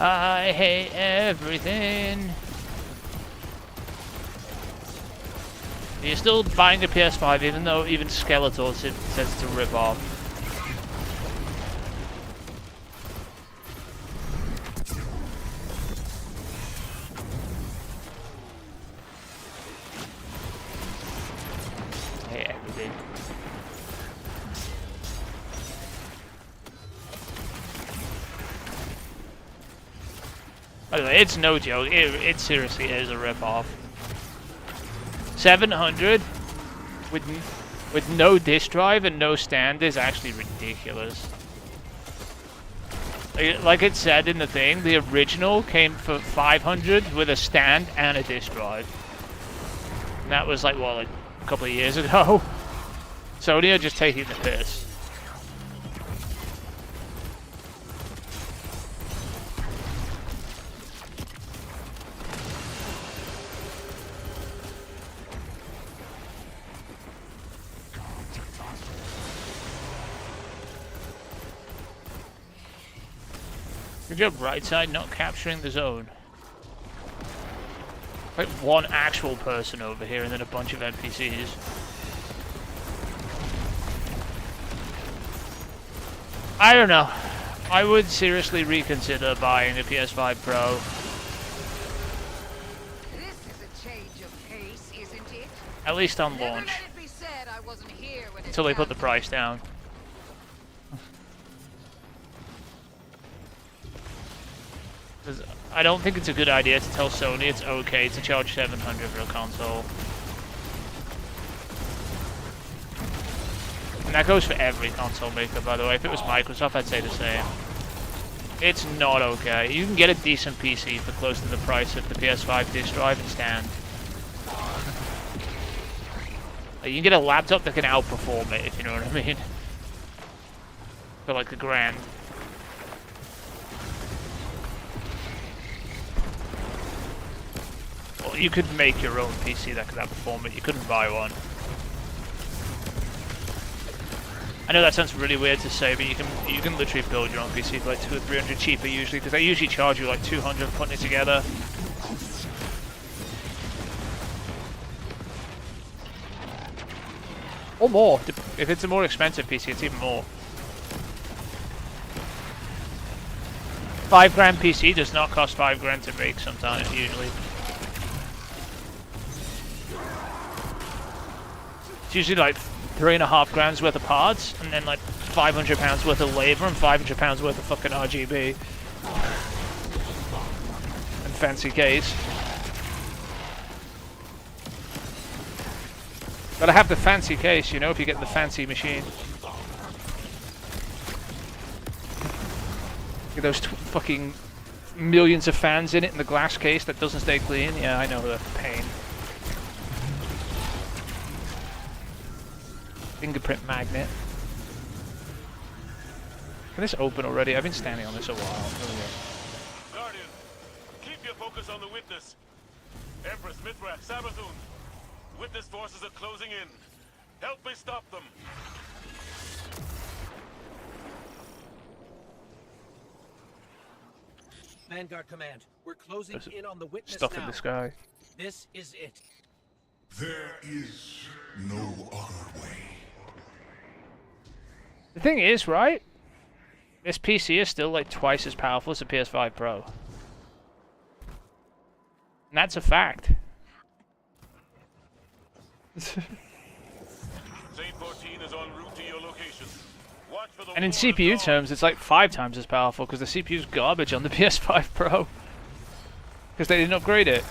I hate everything. You're still buying a PS5 even though even Skeletor says to rip off. I hate everything. By the way, it's no joke. It seriously is a rip-off. 700 with no disk drive and no stand is actually ridiculous. Like it said in the thing, the original came for 500 with a stand and a disk drive. And that was like, what, like a couple of years ago? Sony are just taking the piss. Good job, right side, not capturing the zone. Like one actual person over here and then a bunch of NPCs. I don't know. I would seriously reconsider buying a PS5 Pro. This is a change of pace, isn't it? At least on launch. Never let it be said I wasn't here when Until they put the price down. I don't think it's a good idea to tell Sony it's okay to charge $700 for a console. And that goes for every console maker, by the way. If it was Microsoft, I'd say the same. It's not okay. You can get a decent PC for close to the price of the PS5 disc drive and stand. You can get a laptop that can outperform it, if you know what I mean. For like $1,000. Well, you could make your own PC that could outperform it. You couldn't buy one. I know that sounds really weird to say, but you can literally build your own PC for like $200 or $300 cheaper usually, because they usually charge you like $200 for putting it together. Or more. If it's a more expensive PC, it's even more. $5,000 PC does not cost $5,000 to make sometimes, usually. It's usually like 3.5 grams worth of parts, and then like 500 pounds worth of labor and 500 pounds worth of fucking RGB. And fancy case. Gotta have the fancy case, you know, if you get the fancy machine. Get those fucking millions of fans in it in the glass case that doesn't stay clean. Yeah, I know the pain. Fingerprint magnet. Can this open already? I've been standing on this a while. Guardian, keep your focus on the witness. Empress, Mithrak, Savathun. Witness forces are closing in. Help me stop them. Vanguard Command, we're closing in on the witness Stuff now. in the sky. This is it. There is no other way. The thing is, right? This PC is still like twice as powerful as the PS5 Pro. And that's a fact. Saint 14 is en route to your location. Watch for the And in wall CPU of terms, it's like 5 times as powerful because the CPU's garbage on the PS5 Pro. Because they didn't upgrade it.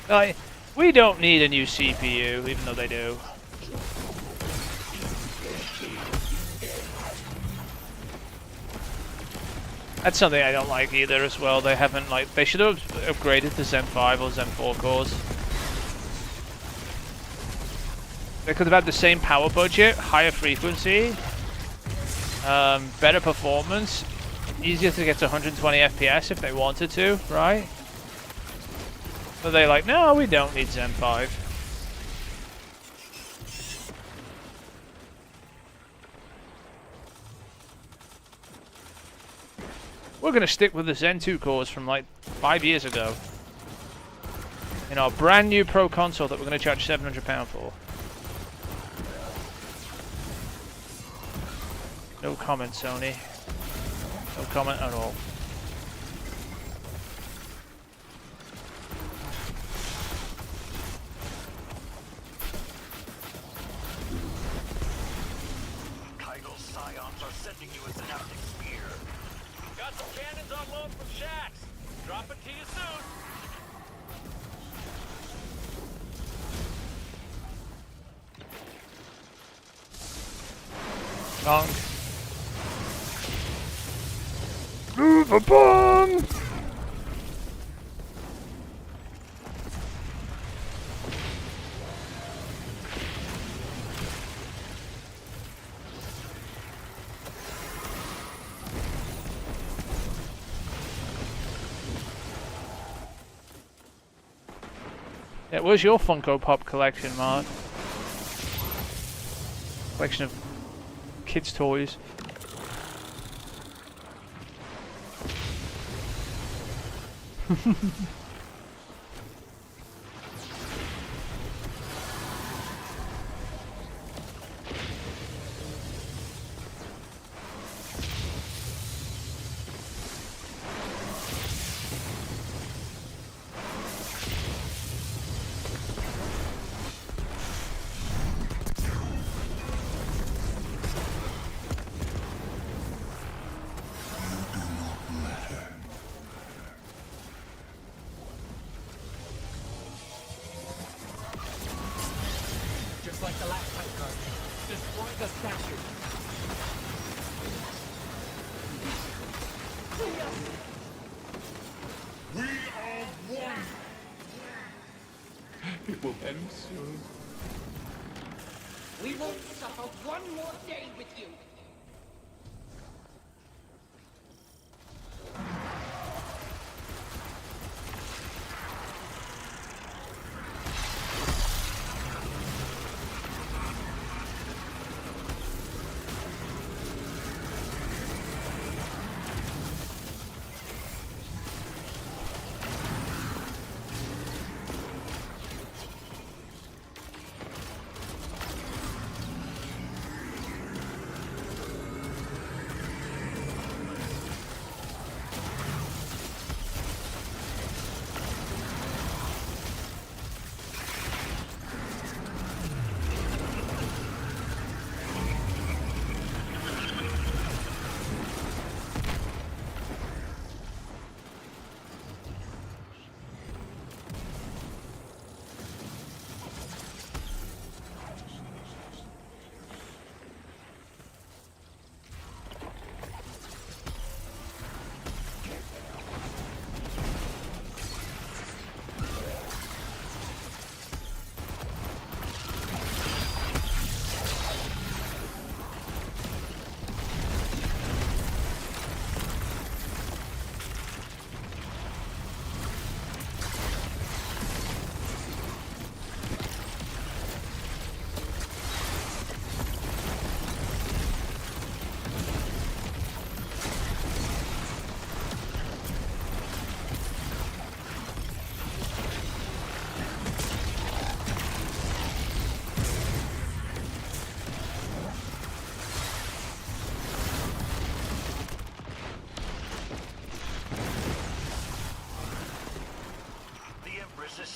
Like, we don't need a new CPU, even though they do. That's something I don't like either as well. They haven't, like, they should have upgraded to Zen 5 or Zen 4 cores. They could have had the same power budget, higher frequency, better performance, easier to get to 120 FPS if they wanted to, right? But they're like, no, we don't need Zen 5. We're going to stick with the Zen 2 cores from like 5 years ago. In our brand new Pro console that we're going to charge £700 for. No comment, Sony. No comment at all. Kaido's scions are sending you a synaptic spear. Got some cannons on loan from Shax. Drop it to you soon. Long. Move a bomb! Yeah, where's your Funko Pop collection, Mark? Collection of kids' toys. Just like the last time, Guardian. Destroy the statue. We are one. It will end soon. We won't suffer one more day with you.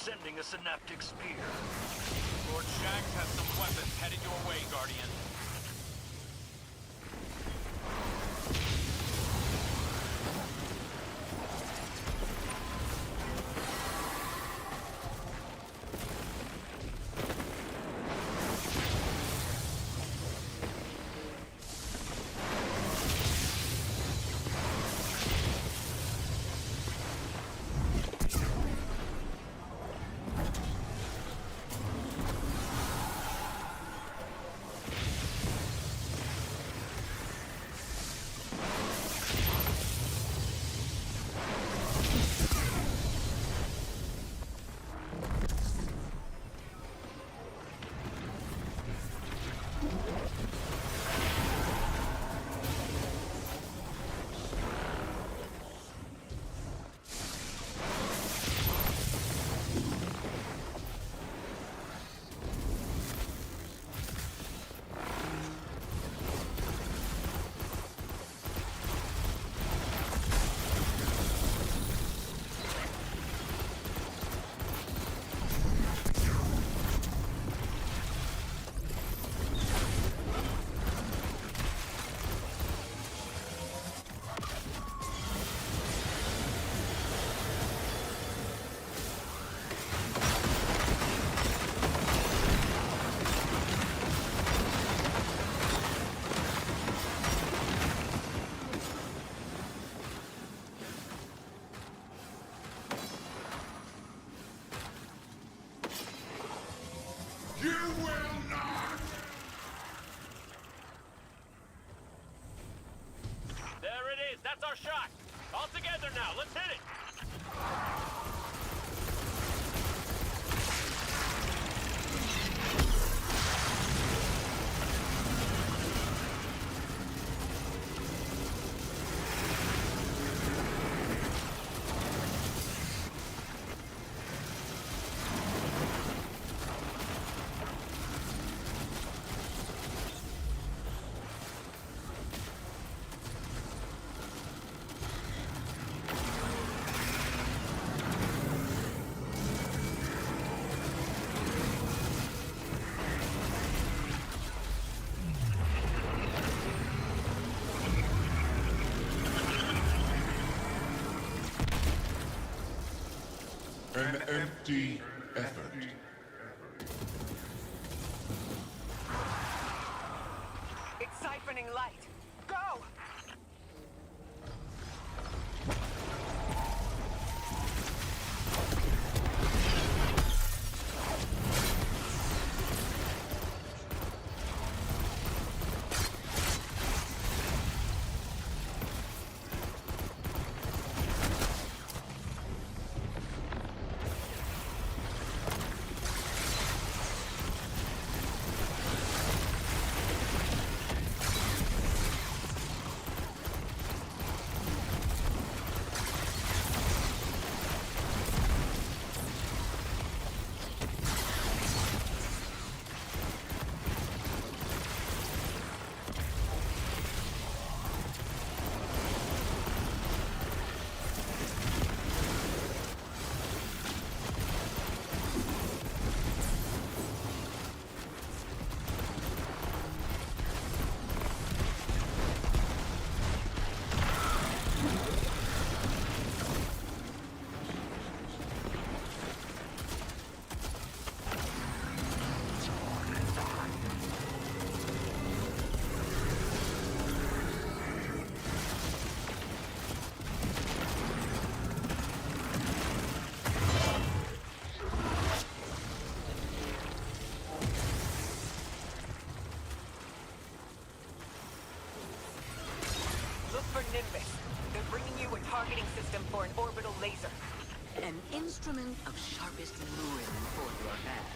Sending a synaptic spear. Lord Shaxx has some weapons headed your way, Guardian. You will not! There it is. That's our shot. All together now. Let's hit it. An empty effort. It's siphoning light. Go! Look for Nimbus. They're bringing you a targeting system for an orbital laser. An instrument of sharpest luring for your path.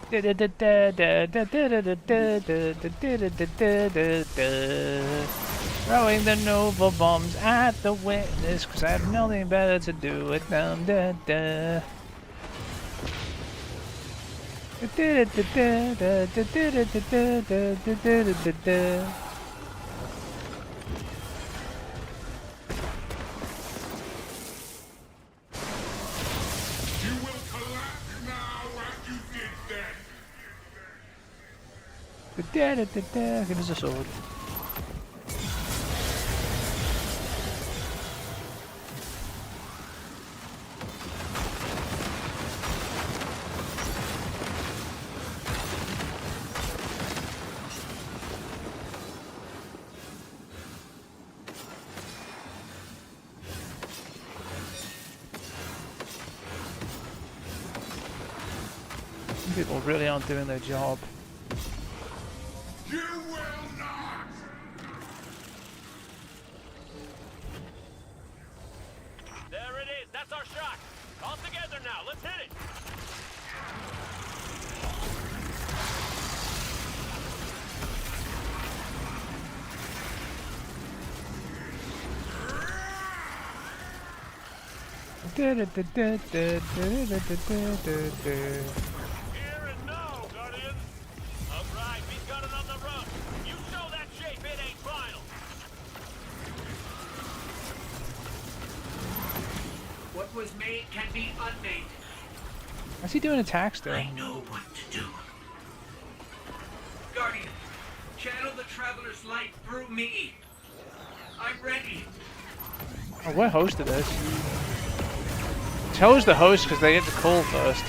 Throwing the Nova bombs at the witness, cause I have nothing better to do with them. Give us a sword. Some people really aren't doing their job. You will not! There it is. That's our shot. All together now. Let's hit it. Here and now, Guardians. All right, we've got it on the run. You show that shape, it ain't final. What was made can be unmade. How's he doing attacks there? I know what to do. Guardian, channel the Traveler's light through me. I'm ready. Oh, we're host of this. Tell's the host because they get the call first.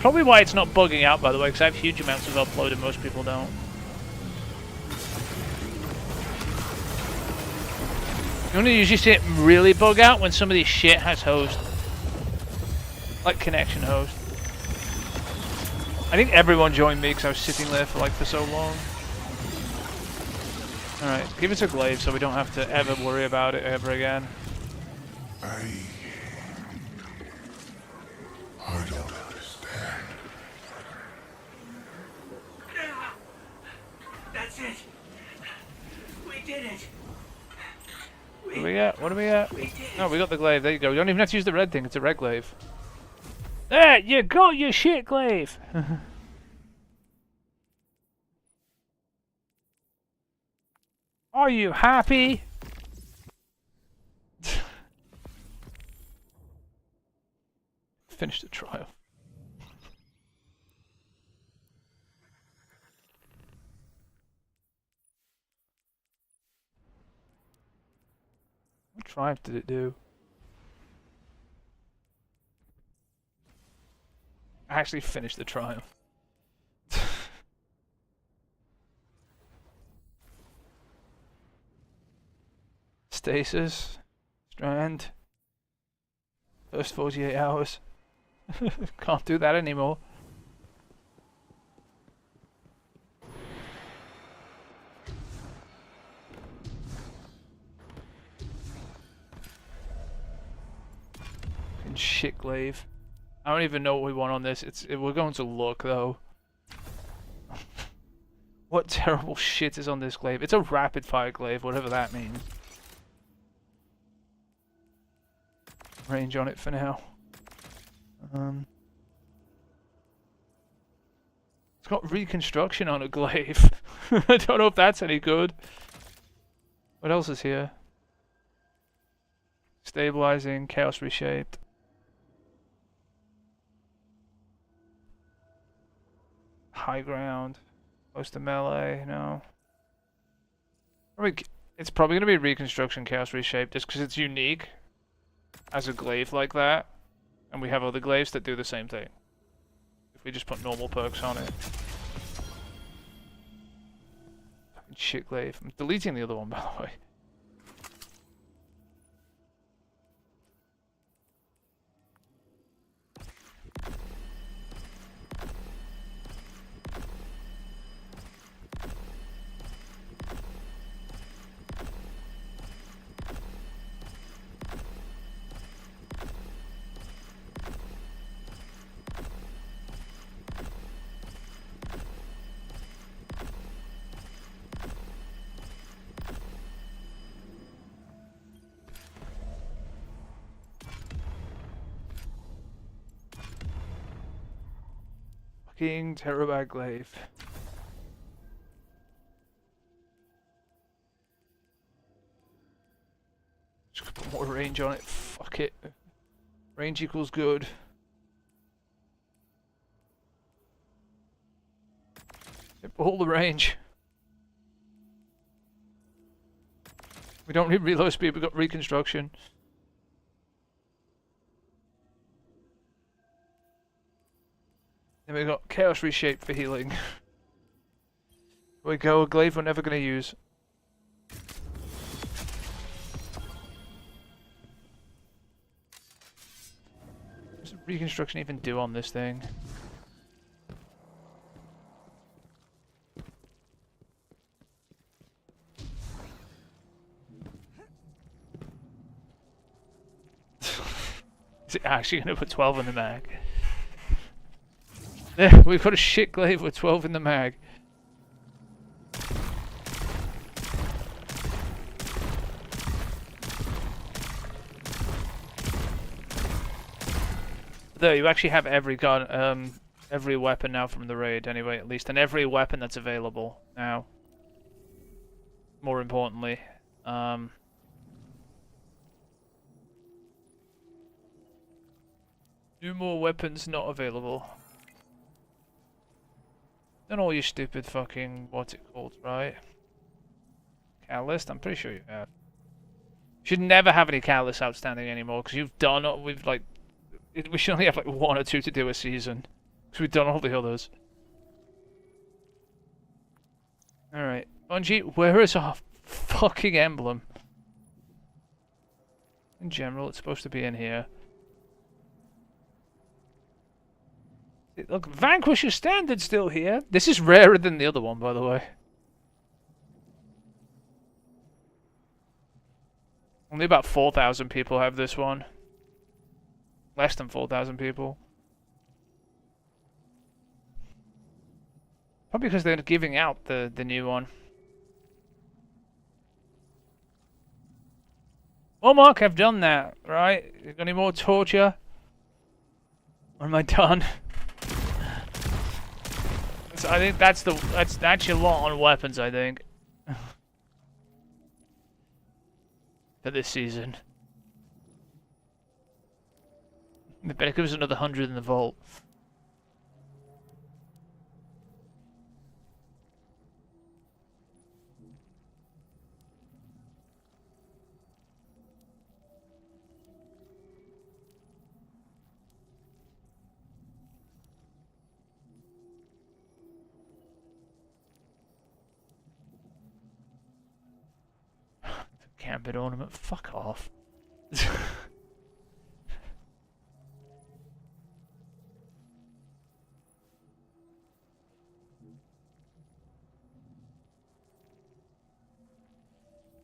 Probably why it's not bugging out, by the way, because I have huge amounts of upload and most people don't. You only usually see it really bug out when somebody's shit has host. Like connection host. I think everyone joined me because I was sitting there for so long. Alright, give us a glaive so we don't have to ever worry about it ever again. I don't understand. That's it. We did it. What do we get? What do we get? No, we got the glaive. There you go. We don't even have to use the red thing. It's a red glaive. There, you got your shit glaive. Are you happy? Finish the trial. What tribe did it do? I actually finished the trial. Stasis, Strand, first 48 hours. Can't do that anymore. Fucking shit glaive. I don't even know what we want on this. We're going to look though. What terrible shit is on this glaive? It's a rapid fire glaive, whatever that means. Range on it for now. It's got reconstruction on a glaive. I don't know if that's any good. What else is here? Stabilizing, chaos reshaped. High ground. Close to melee, no. It's probably going to be reconstruction, chaos reshaped, just because it's unique as a glaive like that. And we have other glaives that do the same thing. If we just put normal perks on it. Fucking shit glaive. I'm deleting the other one, by the way. Fucking Terrabag Glaive. Just put more range on it. Fuck it. Range equals good. All the range. We don't need reload speed, we've got reconstruction. Then we've got Chaos Reshape for healing. Here we go, a glaive we're never going to use. What does reconstruction even do on this thing? Is it actually going to put 12 in the mag? There, we've got a shit glaive with 12 in the mag. Though you actually have every gun, every weapon now from the raid anyway, at least, and every weapon that's available now. More importantly, new more weapons not available. Done all your stupid fucking what's it called, right? Catalyst? I'm pretty sure you have. Should never have any catalysts outstanding anymore because you've done. We've like, we should only have like 1 or 2 to do a season because we've done all the others. All right, Bungie, where is our fucking emblem? In general, it's supposed to be in here. Look, Vanquisher Standard's still here. This is rarer than the other one, by the way. Only about 4,000 people have this one. Less than 4,000 people. Probably because they're giving out the new one. Well, Mark, I've done that, right? You got any more torture? Or am I done? So I think that's actually a lot on weapons, I think. For this season. They better give us another 100 in the vault. Gambit ornament, fuck off.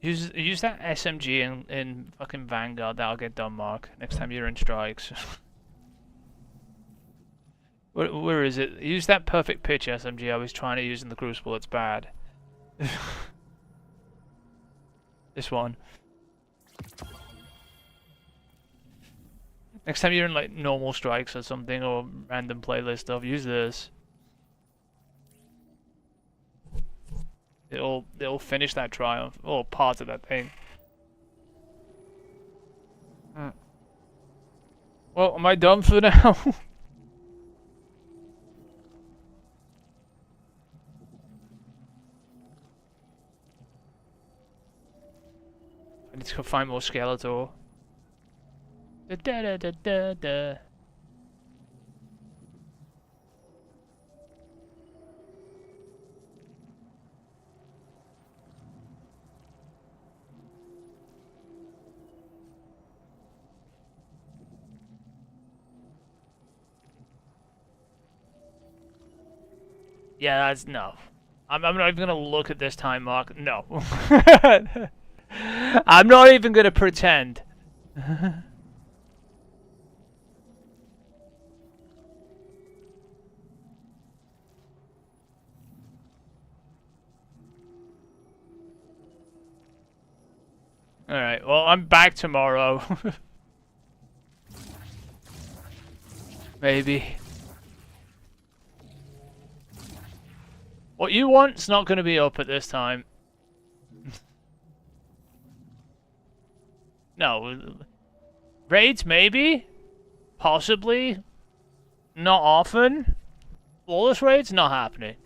Use that SMG in fucking Vanguard. That'll get done, Mark. Next time you're in strikes. Where is it? Use that perfect pitch SMG I was trying to use in the Crucible. It's bad. This one. Next time you're in like normal strikes or something, or random playlist stuff, use this. It'll finish that triumph, or part of that thing. Well, am I done for now? I need to go find more Skeletor. Da da da da da. Yeah, that's no. I'm not even gonna look at this time mark. No. I'm not even gonna pretend. Alright, well, I'm back tomorrow. Maybe. What you want's not going to be up at this time. No. Raids, maybe? Possibly? Not often? Flawless raids? Not happening.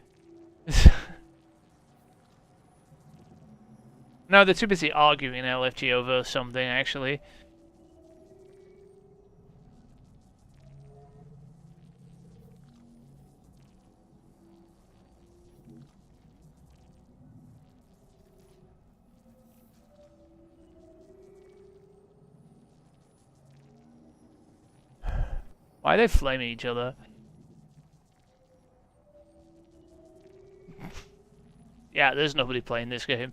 No, they're too busy arguing LFG over something, actually. Why are they flaming each other? Yeah, there's nobody playing this game.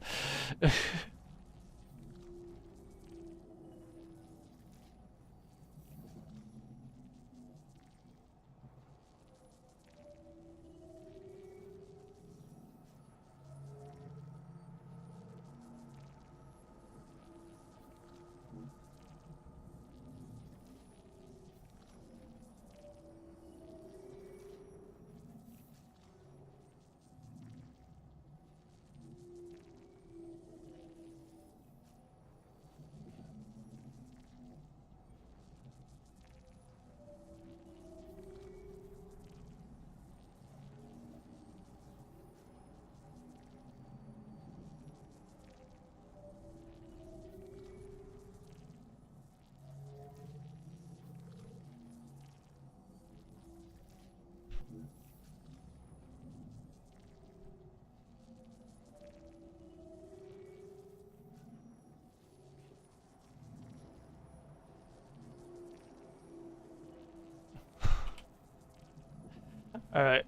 Alright.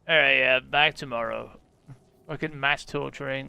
Alright, yeah, back tomorrow. Fucking mass torturing.